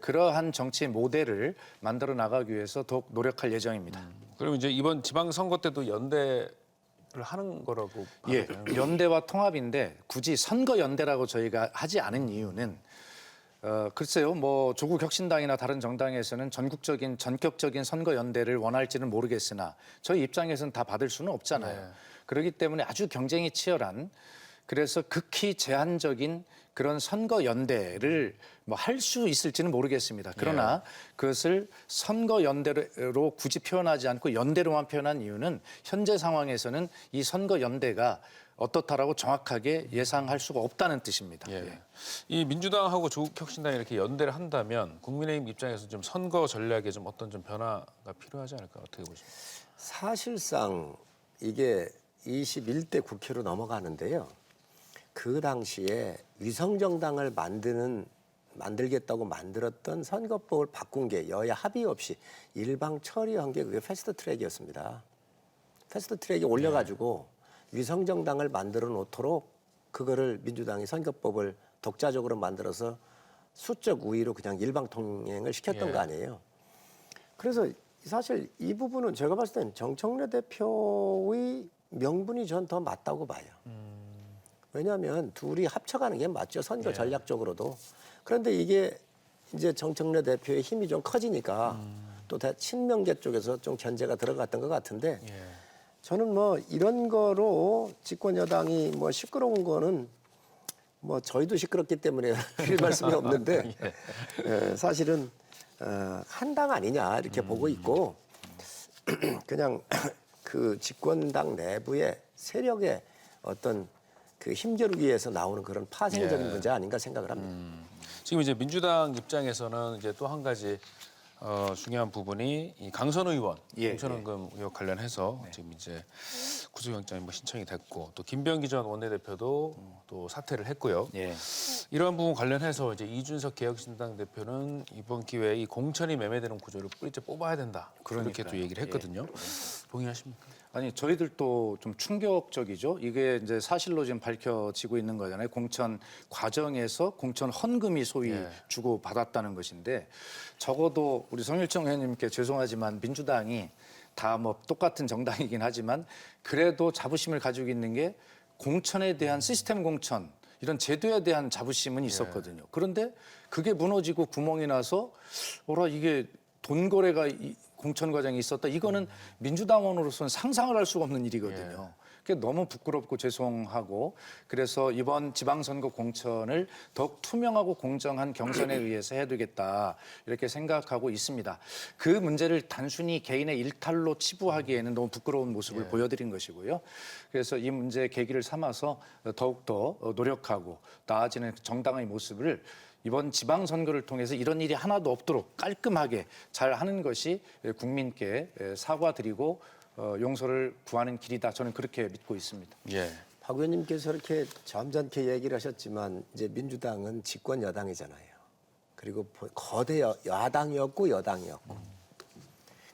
그러한 정치 모델을 만들어 나가기 위해서 더욱 노력할 예정입니다. 그럼 이제 이번 지방선거 때도 연대를 하는 거라고 예, 봐요. 연대와 통합인데 굳이 선거 연대라고 저희가 하지 않은 이유는 글쎄요, 뭐 조국 혁신당이나 다른 정당에서는 전격적인 선거 연대를 원할지는 모르겠으나 저희 입장에서는 다 받을 수는 없잖아요. 그렇기 때문에 아주 경쟁이 치열한 그래서 극히 제한적인 그런 선거 연대를 뭐 할 수 있을지는 모르겠습니다. 그러나 그것을 선거 연대로 굳이 표현하지 않고 연대로만 표현한 이유는 현재 상황에서는 이 선거 연대가 어떻다라고 정확하게 예상할 수가 없다는 뜻입니다. 예. 이 민주당하고 조국 혁신당이 이렇게 연대를 한다면 국민의힘 입장에서 좀 선거 전략에 좀 어떤 좀 변화가 필요하지 않을까 어떻게 보십니까? 사실상 이게 21대 국회로 넘어가는데요. 그 당시에 위성정당을 만들겠다고 만들었던 선거법을 바꾼 게 여야 합의 없이 일방 처리한 게 그게 패스트트랙이었습니다. 패스트트랙에 올려가지고 위성정당을 만들어 놓도록 그거를 민주당이 선거법을 독자적으로 만들어서 수적 우위로 그냥 일방 통행을 시켰던 거 아니에요. 그래서 사실 이 부분은 제가 봤을 땐 정청래 대표의 명분이 전 더 맞다고 봐요. 왜냐하면 둘이 합쳐가는 게 맞죠. 선거 전략적으로도. 그런데 이게 이제 정청래 대표의 힘이 좀 커지니까 또 친명계 쪽에서 좀 견제가 들어갔던 것 같은데 저는 뭐 이런 거로 집권 여당이 뭐 시끄러운 거는 뭐 저희도 시끄럽기 때문에 드릴 말씀이 없는데 사실은 한당 아니냐 이렇게 보고 있고 그냥 그 집권당 내부의 세력의 어떤 그 힘겨루기 위해서 나오는 그런 파생적인 문제 아닌가 생각을 합니다. 지금 이제 민주당 입장에서는 이제 또 한 가지 중요한 부분이 이 강선 의원 예, 공천원금 의혹 관련해서 지금 이제 구속영장이 뭐 신청이 됐고 또 김병기 전 원내대표도 또 사퇴를 했고요. 예. 이러한 부분 관련해서 이제 이준석 개혁신당 대표는 이번 기회에 이 공천이 매매되는 구조를 뿌리째 뽑아야 된다. 그렇게 또 그러니까요. 얘기를 했거든요. 동의하십니까? 아니 저희들도 좀 충격적이죠. 이게 이제 사실로 지금 밝혀지고 있는 거잖아요. 공천 과정에서 공천 헌금이 소위 예. 주고 받았다는 것인데 적어도 우리 성일정 의원님께 죄송하지만 민주당이 다 뭐 똑같은 정당이긴 하지만 그래도 자부심을 가지고 있는 게 공천에 대한 시스템 공천 이런 제도에 대한 자부심은 있었거든요. 그런데 그게 무너지고 구멍이 나서 이게 돈 거래가 공천 과정이 있었다. 이거는 민주당원으로서는 상상을 할 수가 없는 일이거든요. 그게 너무 부끄럽고 죄송하고 그래서 이번 지방선거 공천을 더욱 투명하고 공정한 경선에 의해서 해야 되겠다 이렇게 생각하고 있습니다. 그 문제를 단순히 개인의 일탈로 치부하기에는 너무 부끄러운 모습을 보여드린 것이고요. 그래서 이 문제 계기를 삼아서 더욱더 노력하고 나아지는 정당의 모습을 이번 지방선거를 통해서 이런 일이 하나도 없도록 깔끔하게 잘 하는 것이 국민께 사과드리고 용서를 구하는 길이다. 저는 그렇게 믿고 있습니다. 예. 박 의원님께서 이렇게 점잖게 얘기를 하셨지만 이제 민주당은 집권 여당이잖아요. 그리고 거대 야당이었고 여당이었고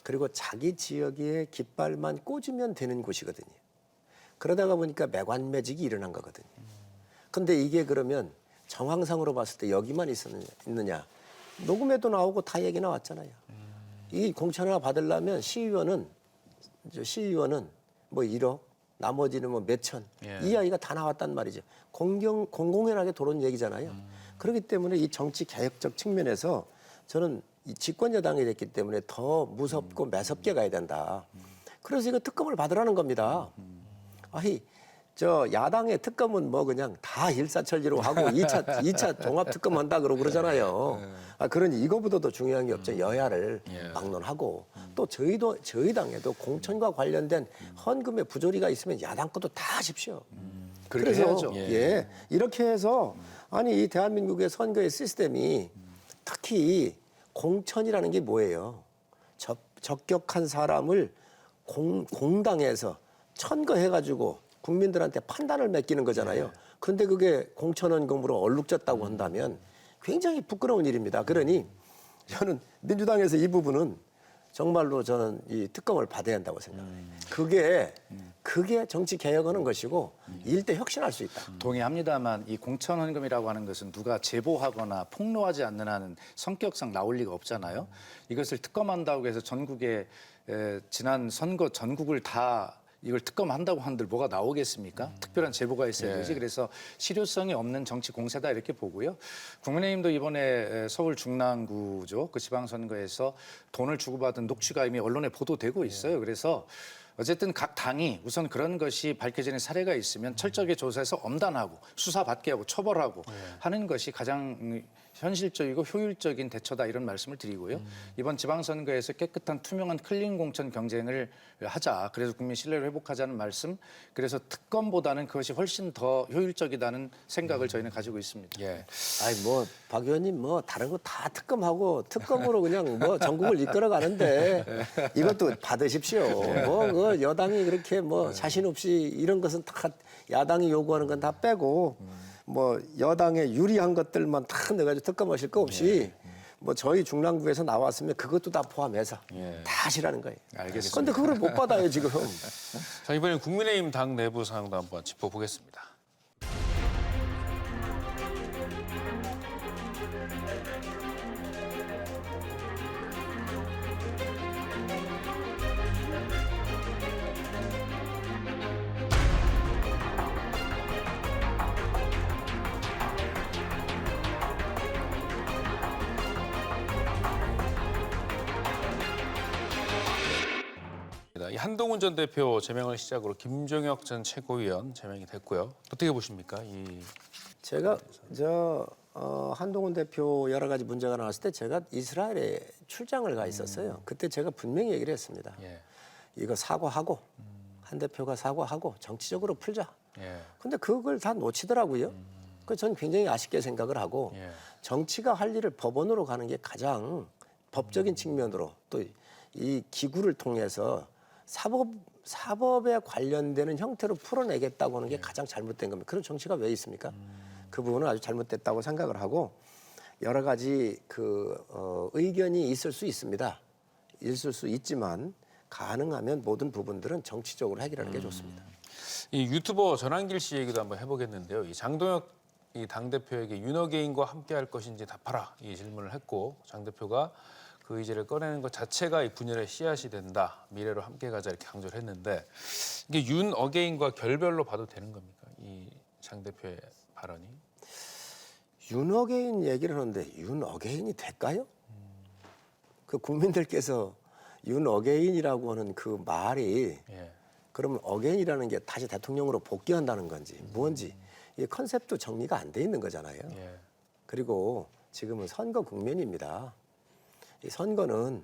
그리고 자기 지역의 깃발만 꽂으면 되는 곳이거든요. 그러다가 보니까 매관매직이 일어난 거거든요. 근데 이게 그러면 정황상으로 봤을 때 여기만 있느냐. 녹음에도 나오고 다 얘기 나왔잖아요. 이 공천 하나 받으려면 시의원은 뭐 1억, 나머지는 뭐 몇천. 예. 이 이야기가 다 나왔단 말이죠. 공공연하게 도는 얘기잖아요. 그렇기 때문에 이 정치 개혁적 측면에서 저는 이 집권 여당이 됐기 때문에 더 무섭고 매섭게 가야 된다. 그래서 이거 특검을 받으라는 겁니다. 아니, 야당의 특검은 뭐 그냥 다 일사천리로 하고 2차 종합 특검 한다 그러잖아요. 그러니 이거보다 더 중요한 게 없죠. 여야를 막론하고 또 저희 당에도 공천과 관련된 헌금의 부조리가 있으면 야당 것도 다 하십시오. 그렇게 그래서 해야죠. 이렇게 해서 아니 이 대한민국의 선거의 시스템이 특히 공천이라는 게 뭐예요? 적격한 사람을 공당에서 천거해가지고 국민들한테 판단을 맡기는 거잖아요. 그런데 그게 공천원금으로 얼룩졌다고 한다면 굉장히 부끄러운 일입니다. 그러니 저는 민주당에서 이 부분은 정말로 저는 이 특검을 받아야 한다고 생각해요. 그게 정치 개혁하는 것이고 일대 혁신할 수 있다. 동의합니다만 이 공천 헌금이라고 하는 것은 누가 제보하거나 폭로하지 않는 한은 성격상 나올 리가 없잖아요. 이것을 특검한다고 해서 전국에 지난 선거 전국을 다 이걸 특검한다고 한들 뭐가 나오겠습니까? 특별한 제보가 있어야 되지. 그래서 실효성이 없는 정치 공세다 이렇게 보고요. 국민의힘도 이번에 서울 중랑구죠. 그 지방선거에서 돈을 주고받은 녹취가 이미 언론에 보도되고 있어요. 그래서 어쨌든 각 당이 우선 그런 것이 밝혀지는 사례가 있으면 철저하게 조사해서 엄단하고 수사받게 하고 처벌하고 하는 것이 가장 현실적이고 효율적인 대처다 이런 말씀을 드리고요. 이번 지방선거에서 깨끗한 투명한 클린 공천 경쟁을 하자. 그래서 국민 신뢰를 회복하자는 말씀. 그래서 특검보다는 그것이 훨씬 더 효율적이다는 생각을 저희는 가지고 있습니다. 예. 아이 뭐 박 의원님 뭐 다른 거 다 특검하고 특검으로 그냥 뭐 전국을 이끌어 가는데 이것도 받으십시오. 뭐 그 여당이 그렇게 뭐 자신 없이 이런 것은 다 야당이 요구하는 건 다 빼고 뭐 여당에 유리한 것들만 다 넣어가지고 특검하실 거 없이 뭐 저희 중랑구에서 나왔으면 그것도 다 포함해서 다 하시라는 거예요. 알겠습니다. 그런데 그걸 못 받아요 지금. 자, 이번엔 국민의힘 당 내부 상황도 한번 짚어보겠습니다. 이 한동훈 전 대표 제명을 시작으로 김종혁 전 최고위원 제명이 됐고요. 어떻게 보십니까? 제가 한동훈 대표 여러 가지 문제가 나왔을 때 제가 이스라엘에 출장을 가 있었어요. 그때 제가 분명히 얘기를 했습니다. 예. 이거 사과하고 한 대표가 사과하고 정치적으로 풀자. 예. 근데 그걸 다 놓치더라고요. 그래서 저는 굉장히 아쉽게 생각을 하고 예. 정치가 할 일을 법원으로 가는 게 가장 법적인 측면으로 또 이 기구를 통해서 사법에 관련되는 형태로 풀어내겠다고 하는 게 가장 잘못된 겁니다. 그런 정치가 왜 있습니까? 그 부분은 아주 잘못됐다고 생각을 하고 여러 가지 의견이 있을 수 있습니다. 있을 수 있지만 가능하면 모든 부분들은 정치적으로 해결하는 게 좋습니다. 이 유튜버 전한길 씨 얘기도 한번 해보겠는데요. 이 장동혁 이 당대표에게 윤어게인과 함께할 것인지 답하라 이 질문을 했고 장 대표가 그 의지를 꺼내는 것 자체가 이 분열의 씨앗이 된다. 미래로 함께 가자 이렇게 강조를 했는데 이게 윤어게인과 결별로 봐도 되는 겁니까? 이 장 대표의 발언이? 윤어게인 얘기를 하는데 윤어게인이 될까요? 그 국민들께서 윤어게인이라고 하는 그 말이 예. 그러면 어게인이라는 게 다시 대통령으로 복귀한다는 건지 뭔지 이 컨셉도 정리가 안 돼 있는 거잖아요. 예. 그리고 지금은 선거 국면입니다. 이 선거는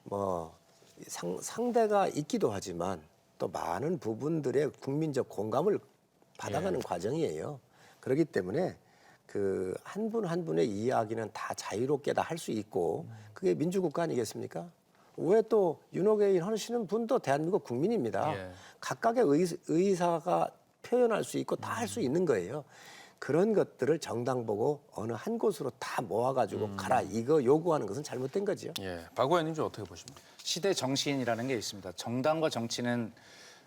뭐 상대가 있기도 하지만 또 많은 부분들의 국민적 공감을 받아가는 과정이에요. 그렇기 때문에 그 한 분 한 분의 이야기는 다 자유롭게 다 할 수 있고 그게 민주국가 아니겠습니까? 왜 또 윤호개인 하시는 분도 대한민국 국민입니다. 예. 각각의 의사가 표현할 수 있고 다 할 수 있는 거예요. 그런 것들을 정당 보고 어느 한 곳으로 다 모아가지고 가라 이거 요구하는 것은 잘못된 거죠. 예. 박 의원님 좀 어떻게 보십니까? 시대 정신이라는 게 있습니다. 정당과 정치는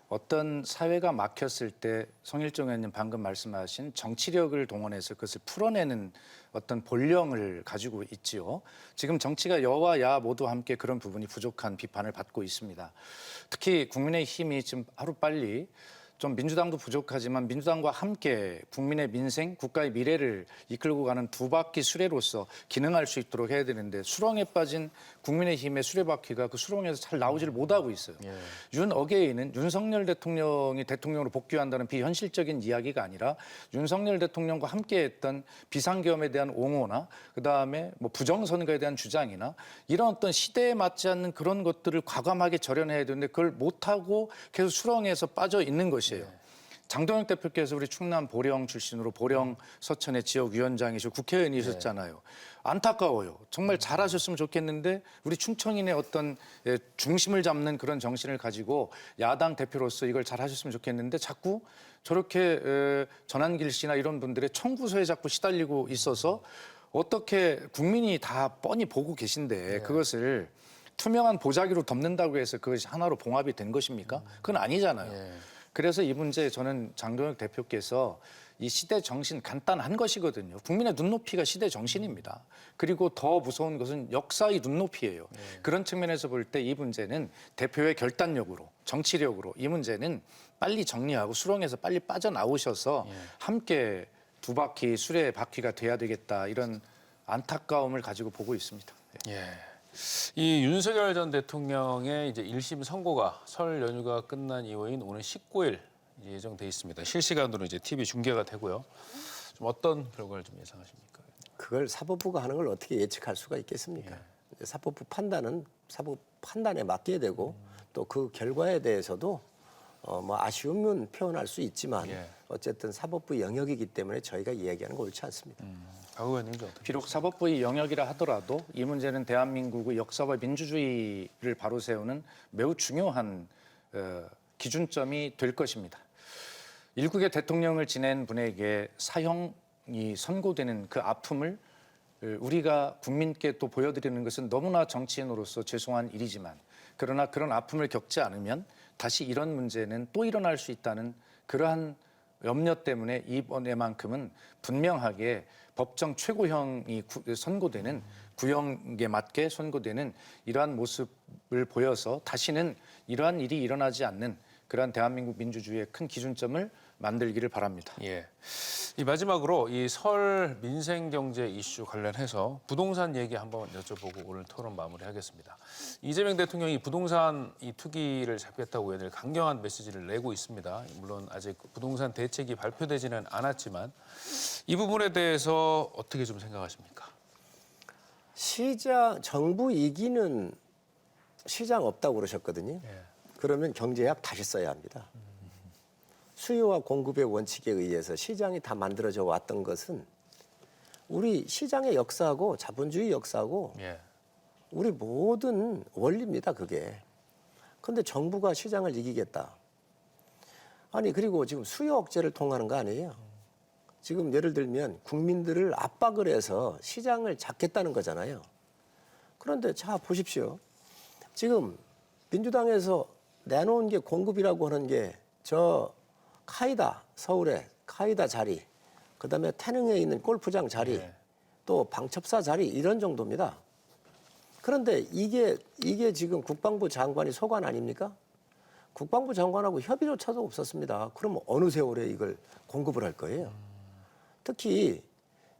어떤 사회가 막혔을 때 성일종 의원님 방금 말씀하신 정치력을 동원해서 그것을 풀어내는 어떤 본령을 가지고 있지요. 지금 정치가 여와 야 모두 함께 그런 부분이 부족한 비판을 받고 있습니다. 특히 국민의힘이 지금 하루빨리 좀 민주당도 부족하지만 민주당과 함께 국민의 민생, 국가의 미래를 이끌고 가는 두 바퀴 수레로서 기능할 수 있도록 해야 되는데 수렁에 빠진 국민의힘의 수레바퀴가 그 수렁에서 잘 나오지를 못하고 있어요. 예. 윤어게인은 윤석열 대통령이 대통령으로 복귀한다는 비현실적인 이야기가 아니라 윤석열 대통령과 함께했던 비상계엄에 대한 옹호나 그다음에 뭐 부정선거에 대한 주장이나 이런 어떤 시대에 맞지 않는 그런 것들을 과감하게 절연해야 되는데 그걸 못하고 계속 수렁에서 빠져 있는 것이에요. 장동혁 대표께서 우리 충남 보령 출신으로 보령 서천의 지역위원장이시고 국회의원이셨잖아요. 안타까워요. 정말 잘하셨으면 좋겠는데 우리 충청인의 어떤 중심을 잡는 그런 정신을 가지고 야당 대표로서 이걸 잘하셨으면 좋겠는데 자꾸 저렇게 전한길 씨나 이런 분들의 청구서에 자꾸 시달리고 있어서 어떻게 국민이 다 뻔히 보고 계신데 그것을 투명한 보자기로 덮는다고 해서 그것이 하나로 봉합이 된 것입니까? 그건 아니잖아요. 그래서 이 문제에 저는 장동혁 대표께서 이 시대 정신 간단한 것이거든요. 국민의 눈높이가 시대 정신입니다. 그리고 더 무서운 것은 역사의 눈높이예요. 그런 측면에서 볼 때 이 문제는 대표의 결단력으로 정치력으로 이 문제는 빨리 정리하고 수렁에서 빨리 빠져나오셔서 함께 두 바퀴 수레 바퀴가 돼야 되겠다 이런 안타까움을 가지고 보고 있습니다. 예. 이 윤석열 전 대통령의 이제 1심 선고가 설 연휴가 끝난 이후인 오늘 19일 예정돼 있습니다. 실시간으로 이제 TV 중계가 되고요. 좀 어떤 결과를 좀 예상하십니까? 그걸 사법부가 하는 걸 어떻게 예측할 수가 있겠습니까? 사법부 판단은 사법 판단에 맡겨야 되고 또 그 결과에 대해서도 뭐 아쉬움은 표현할 수 있지만 어쨌든 사법부 영역이기 때문에 저희가 이야기하는 거 옳지 않습니다. 박 의원님 좀 어떻게? 비록 사법부의 영역이라 하더라도 이 문제는 대한민국의 역사와 민주주의를 바로 세우는 매우 중요한 기준점이 될 것입니다. 일국의 대통령을 지낸 분에게 사형이 선고되는 그 아픔을 우리가 국민께 또 보여드리는 것은 너무나 정치인으로서 죄송한 일이지만 그러나 그런 아픔을 겪지 않으면 다시 이런 문제는 또 일어날 수 있다는 그러한 염려 때문에 이번에만큼은 분명하게 법정 최고형이 선고되는 구형에 맞게 선고되는 이러한 모습을 보여서 다시는 이러한 일이 일어나지 않는 그러한 대한민국 민주주의의 큰 기준점을 만들기를 바랍니다. 예. 이 마지막으로 이 설 민생 경제 이슈 관련해서 부동산 얘기 한번 여쭤보고 오늘 토론 마무리하겠습니다. 이재명 대통령이 부동산 이 투기를 잡겠다고 오늘 강경한 메시지를 내고 있습니다. 물론 아직 부동산 대책이 발표되지는 않았지만 이 부분에 대해서 어떻게 좀 생각하십니까? 정부 이기는 시장 없다고 그러셨거든요. 그러면 경제학 다시 써야 합니다. 수요와 공급의 원칙에 의해서 시장이 다 만들어져 왔던 것은 우리 시장의 역사하고 자본주의 역사하고 우리 모든 원리입니다, 그게. 근데 정부가 시장을 이기겠다. 아니, 그리고 지금 수요 억제를 통하는 거 아니에요? 지금 예를 들면 국민들을 압박을 해서 시장을 잡겠다는 거잖아요. 그런데 자, 보십시오. 지금 민주당에서 내놓은 게 공급이라고 하는 게 저 카이다, 서울의 카이다 자리, 그다음에 태릉에 있는 골프장 자리, 네. 또 방첩사 자리 이런 정도입니다. 그런데 이게 지금 국방부 장관이 소관 아닙니까? 국방부 장관하고 협의조차도 없었습니다. 그럼 어느 세월에 이걸 공급을 할 거예요? 특히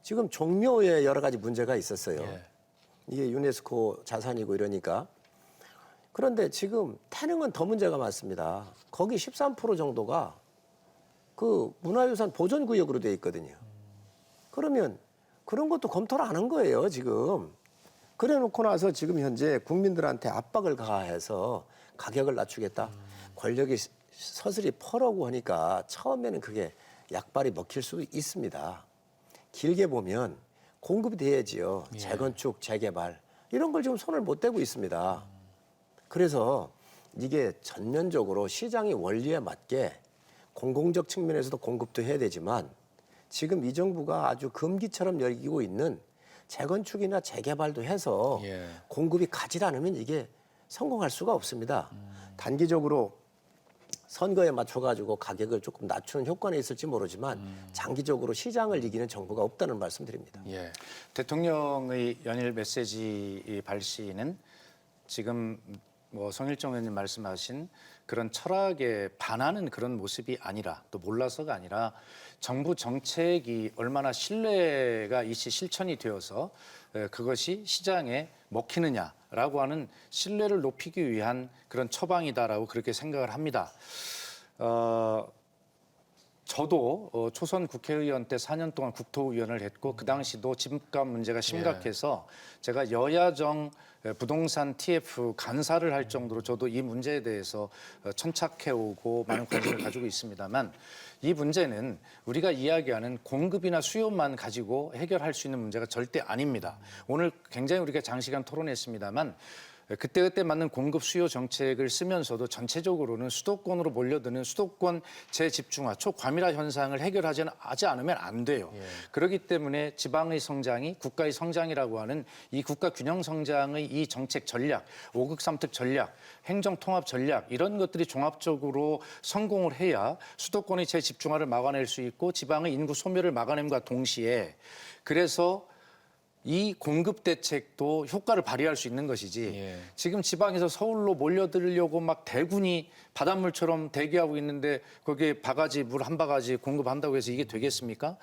지금 종묘에 여러 가지 문제가 있었어요. 예. 이게 유네스코 자산이고 이러니까. 그런데 지금 태릉은 더 문제가 많습니다. 거기 13% 정도가 그 문화유산 보존구역으로 돼 있거든요. 그러면 그런 것도 검토를 안 한 거예요, 지금. 그래 놓고 나서 지금 현재 국민들한테 압박을 가해서 가격을 낮추겠다. 권력이 서슬이 퍼라고 하니까 처음에는 그게 약발이 먹힐 수도 있습니다. 길게 보면 공급이 돼야지요. 예. 재건축, 재개발 이런 걸 지금 손을 못 대고 있습니다. 그래서 이게 전면적으로 시장의 원리에 맞게 공공적 측면에서도 공급도 해야 되지만 지금 이 정부가 아주 금기처럼 여기고 있는 재건축이나 재개발도 해서 예. 공급이 가지 않으면 이게 성공할 수가 없습니다. 단기적으로 선거에 맞춰가지고 가격을 조금 낮추는 효과는 있을지 모르지만 장기적으로 시장을 이기는 정부가 없다는 말씀드립니다. 예. 대통령의 연일 메시지 발시는 지금 뭐 성일정 의원님 말씀하신 그런 철학에 반하는 그런 모습이 아니라 또 몰라서가 아니라 정부 정책이 얼마나 신뢰가 실천이 되어서 그것이 시장에 먹히느냐라고 하는 신뢰를 높이기 위한 그런 처방이다라고 그렇게 생각을 합니다. 저도 초선 국회의원 때 4년 동안 국토위원을 했고 그 당시도 집값 문제가 심각해서 제가 여야정 부동산 TF 간사를 할 정도로 저도 이 문제에 대해서 천착해오고 많은 관심을 가지고 있습니다만 이 문제는 우리가 이야기하는 공급이나 수요만 가지고 해결할 수 있는 문제가 절대 아닙니다. 오늘 굉장히 우리가 장시간 토론했습니다만 그때그때 맞는 공급 수요 정책을 쓰면서도 전체적으로는 수도권으로 몰려드는 수도권 재집중화, 초과밀화 현상을 해결하지 않으면 안 돼요. 그렇기 때문에 지방의 성장이 국가의 성장이라고 하는 이 국가 균형 성장의 이 정책 전략, 5극 3특 전략, 행정 통합 전략 이런 것들이 종합적으로 성공을 해야 수도권의 재집중화를 막아낼 수 있고 지방의 인구 소멸을 막아냄과 동시에 그래서 이 공급 대책도 효과를 발휘할 수 있는 것이지 예. 지금 지방에서 서울로 몰려들려고 막 대군이 바닷물처럼 대기하고 있는데 거기에 바가지 물 한 바가지 공급한다고 해서 이게 되겠습니까?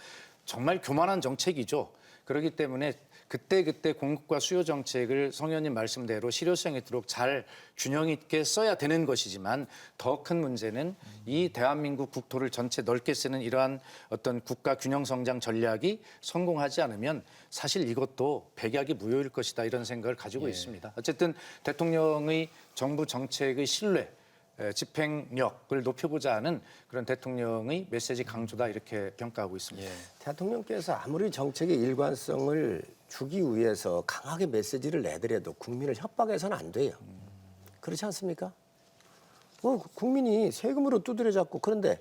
정말 교만한 정책이죠. 그렇기 때문에 그때그때 공급과 수요 정책을 성 의원님 말씀대로 실효성 있도록 잘 균형 있게 써야 되는 것이지만 더 큰 문제는 이 대한민국 국토를 전체 넓게 쓰는 이러한 어떤 국가 균형 성장 전략이 성공하지 않으면 사실 이것도 백약이 무효일 것이다 이런 생각을 가지고 있습니다. 어쨌든 대통령의 정부 정책의 신뢰 집행력을 높여보자 하는 그런 대통령의 메시지 강조다 이렇게 평가하고 있습니다. 대통령께서 아무리 정책의 일관성을 주기 위해서 강하게 메시지를 내더라도 국민을 협박해서는 안 돼요. 그렇지 않습니까? 국민이 세금으로 두드려 잡고 그런데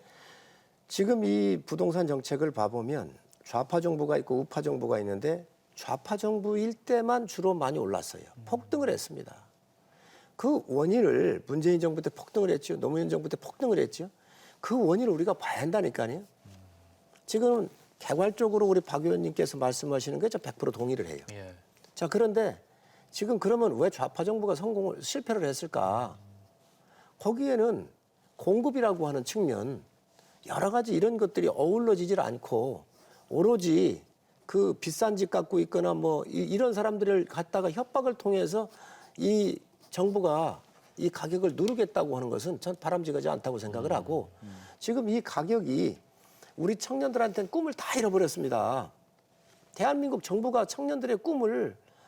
지금 이 부동산 정책을 봐보면 좌파 정부가 있고 우파 정부가 있는데 좌파 정부일 때만 주로 많이 올랐어요. 폭등을 했습니다. 그 원인을 문재인 정부 때 폭등을 했죠. 노무현 정부 때 폭등을 했죠. 그 원인을 우리가 봐야 한다니까요. 지금 개괄적으로 우리 박 의원님께서 말씀하시는 게 저 100% 동의를 해요. 예. 자, 그런데 지금 그러면 왜 좌파 정부가 실패를 했을까? 거기에는 공급이라고 하는 측면 여러 가지 이런 것들이 어우러지질 않고 오로지 그 비싼 집 갖고 있거나 뭐 이런 사람들을 갖다가 협박을 통해서 이 정부가 이 가격을 누르겠다고 하는 것은 전 바람직하지 않다고 생각을 하고 지금 이 가격이 우리 청년들한테는 꿈을 다 잃어버렸습니다. 대한민국 정부가 청년들의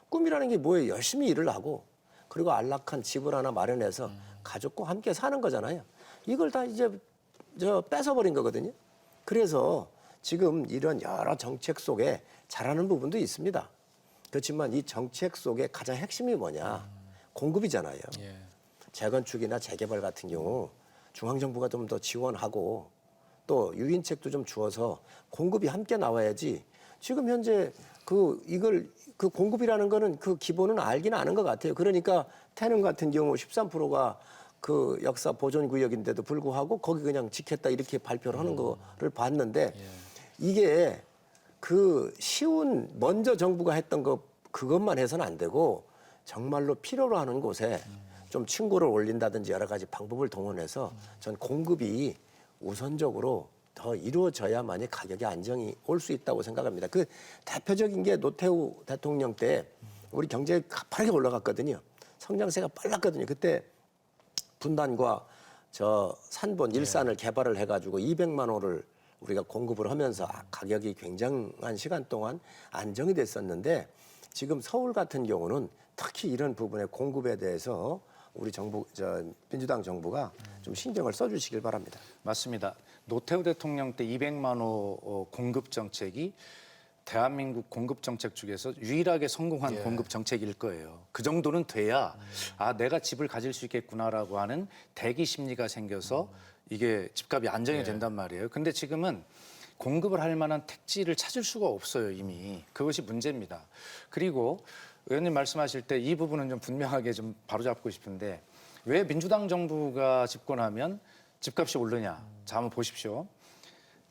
꿈이라는 게 뭐예요? 열심히 일을 하고 그리고 안락한 집을 하나 마련해서 가족과 함께 사는 거잖아요. 이걸 다 이제 뺏어버린 거거든요. 그래서 지금 이런 여러 정책 속에 잘하는 부분도 있습니다. 그렇지만 이 정책 속에 가장 핵심이 뭐냐? 공급이잖아요. 예. 재건축이나 재개발 같은 경우 중앙정부가 좀 더 지원하고 또 유인책도 좀 주어서 공급이 함께 나와야지. 지금 현재 그 공급이라는 거는 그 기본은 알기는 아는 것 같아요. 그러니까 태릉 같은 경우 13%가 그 역사 보존 구역인데도 불구하고 거기 그냥 지켰다 이렇게 발표를 하는 거를 봤는데 이게 그 쉬운 먼저 정부가 했던 그것만 해서는 안 되고 정말로 필요로 하는 곳에 좀 층고를 올린다든지 여러 가지 방법을 동원해서 전 공급이 우선적으로 더 이루어져야만이 가격의 안정이 올 수 있다고 생각합니다. 그 대표적인 게 노태우 대통령 때 우리 경제가 가파르게 올라갔거든요. 성장세가 빨랐거든요. 그때 분단과 저 산본 일산을 개발을 해가지고 200만 호를 우리가 공급을 하면서 가격이 굉장한 시간 동안 안정이 됐었는데 지금 서울 같은 경우는 특히 이런 부분의 공급에 대해서 우리 민주당 정부가 좀 신경을 써주시길 바랍니다. 맞습니다. 노태우 대통령 때 200만 호 공급 정책이 대한민국 공급 정책 중에서 유일하게 성공한 공급 정책일 거예요. 그 정도는 돼야 내가 집을 가질 수 있겠구나라고 하는 대기 심리가 생겨서 이게 집값이 안정이 된단 말이에요. 근데 지금은 공급을 할 만한 택지를 찾을 수가 없어요, 이미. 그것이 문제입니다. 그리고 의원님 말씀하실 때 이 부분은 좀 분명하게 좀 바로잡고 싶은데 왜 민주당 정부가 집권하면 집값이 오르냐? 자, 한번 보십시오.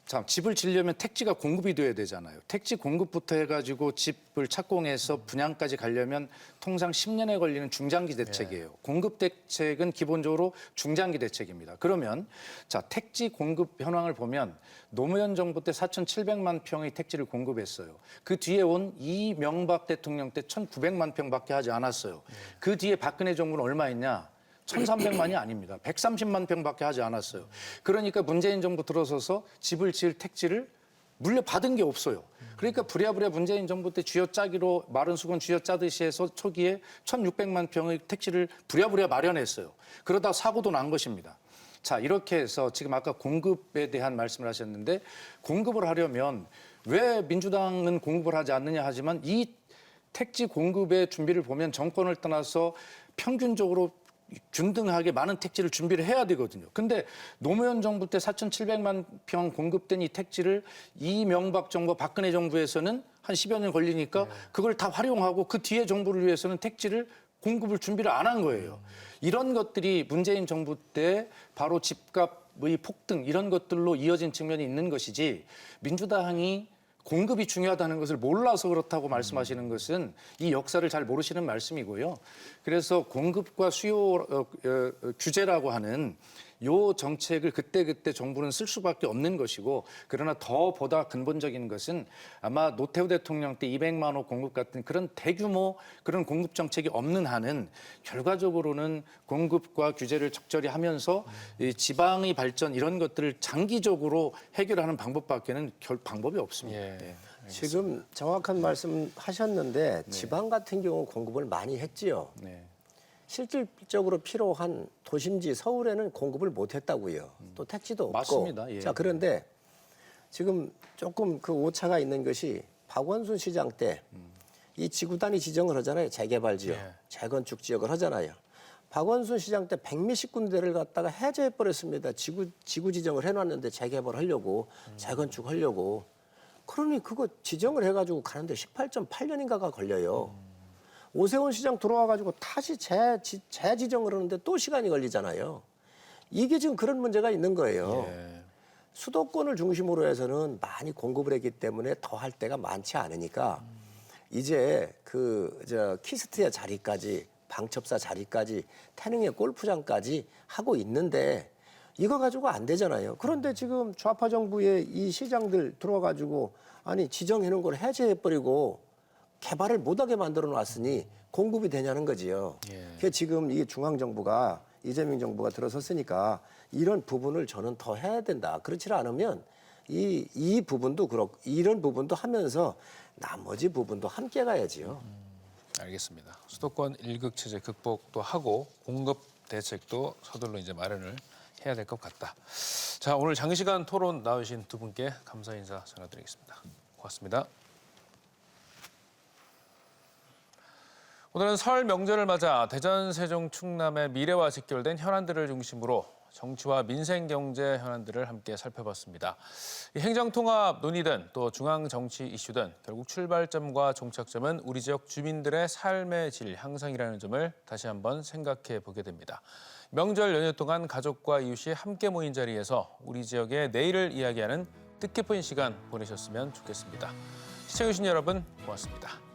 자, 집을 지으려면 택지가 공급이 돼야 되잖아요. 택지 공급부터 해가지고 집을 착공해서 분양까지 가려면 통상 10년에 걸리는 중장기 대책이에요. 공급 대책은 기본적으로 중장기 대책입니다. 그러면 자, 택지 공급 현황을 보면 노무현 정부 때 4,700만 평의 택지를 공급했어요. 그 뒤에 온 이명박 대통령 때 1,900만 평밖에 하지 않았어요. 그 뒤에 박근혜 정부는 얼마 했냐? 1,300만이 아닙니다. 130만 평밖에 하지 않았어요. 그러니까 문재인 정부 들어서서 집을 지을 택지를 물려받은 게 없어요. 그러니까 부랴부랴 문재인 정부 때 쥐어짜기로 마른 수건 쥐어짜듯이 해서 초기에 1,600만 평의 택지를 부랴부랴 마련했어요. 그러다 사고도 난 것입니다. 자, 이렇게 해서 지금 아까 공급에 대한 말씀을 하셨는데 공급을 하려면 왜 민주당은 공급을 하지 않느냐 하지만 이 택지 공급의 준비를 보면 정권을 떠나서 평균적으로 균등하게 많은 택지를 준비를 해야 되거든요. 근데 노무현 정부 때 4,700만 평 공급된 이 택지를 이명박 정부, 박근혜 정부에서는 한 10여 년 걸리니까 그걸 다 활용하고 그 뒤에 정부를 위해서는 택지를 공급을 준비를 안 한 거예요. 이런 것들이 문재인 정부 때 바로 집값의 폭등 이런 것들로 이어진 측면이 있는 것이지 민주당이 공급이 중요하다는 것을 몰라서 그렇다고 말씀하시는 것은 이 역사를 잘 모르시는 말씀이고요. 그래서 공급과 수요 규제라고 하는 요 정책을 그때그때 정부는 쓸 수밖에 없는 것이고 그러나 더 보다 근본적인 것은 아마 노태우 대통령 때 200만 호 공급 같은 그런 대규모 그런 공급 정책이 없는 한은 결과적으로는 공급과 규제를 적절히 하면서 이 지방의 발전 이런 것들을 장기적으로 해결하는 방법밖에는 방법이 없습니다. 예. 지금 정확한 말씀 하셨는데 지방 같은 경우 공급을 많이 했지요. 네. 실질적으로 필요한 도심지 서울에는 공급을 못했다고요. 또 택지도 없고. 맞습니다. 예. 자, 그런데 지금 조금 그 오차가 있는 것이 박원순 시장 때 이 지구 단위 지정을 하잖아요. 재개발 지역, 재건축 지역을 하잖아요. 박원순 시장 때 100몇십 군데를 갖다가 해제해 버렸습니다. 지구 지정을 해놨는데 재개발하려고 재건축하려고. 그러니 그거 지정을 해가지고 가는데 18.8년인가가 걸려요. 오세훈 시장 들어와가지고 다시 재지정을 하는데 또 시간이 걸리잖아요. 이게 지금 그런 문제가 있는 거예요. 수도권을 중심으로 해서는 많이 공급을 했기 때문에 더 할 데가 많지 않으니까 이제 키스트의 자리까지 방첩사 자리까지 태릉의 골프장까지 하고 있는데 이거 가지고 안 되잖아요. 그런데 지금 좌파 정부의 이 시장들 들어와가지고 아니 지정해놓은 걸 해제해버리고 개발을 못하게 만들어 놨으니 공급이 되냐는 거지요. 그래서 지금 이 중앙정부가 이재명 정부가 들어섰으니까 이런 부분을 저는 더 해야 된다. 그렇지 않으면 이 부분도 그렇고 이런 부분도 하면서 나머지 부분도 함께 가야지요. 알겠습니다. 수도권 일극 체제 극복도 하고 공급 대책도 서둘러 이제 마련을 해야 될 것 같다. 자, 오늘 장시간 토론 나오신 두 분께 감사 인사 전해드리겠습니다. 고맙습니다. 오늘은 설 명절을 맞아 대전, 세종, 충남의 미래와 직결된 현안들을 중심으로 정치와 민생 경제 현안들을 함께 살펴봤습니다. 이 행정통합 논의든 또 중앙정치 이슈든 결국 출발점과 종착점은 우리 지역 주민들의 삶의 질 향상이라는 점을 다시 한번 생각해 보게 됩니다. 명절 연휴 동안 가족과 이웃이 함께 모인 자리에서 우리 지역의 내일을 이야기하는 뜻깊은 시간 보내셨으면 좋겠습니다. 시청해주신 여러분 고맙습니다.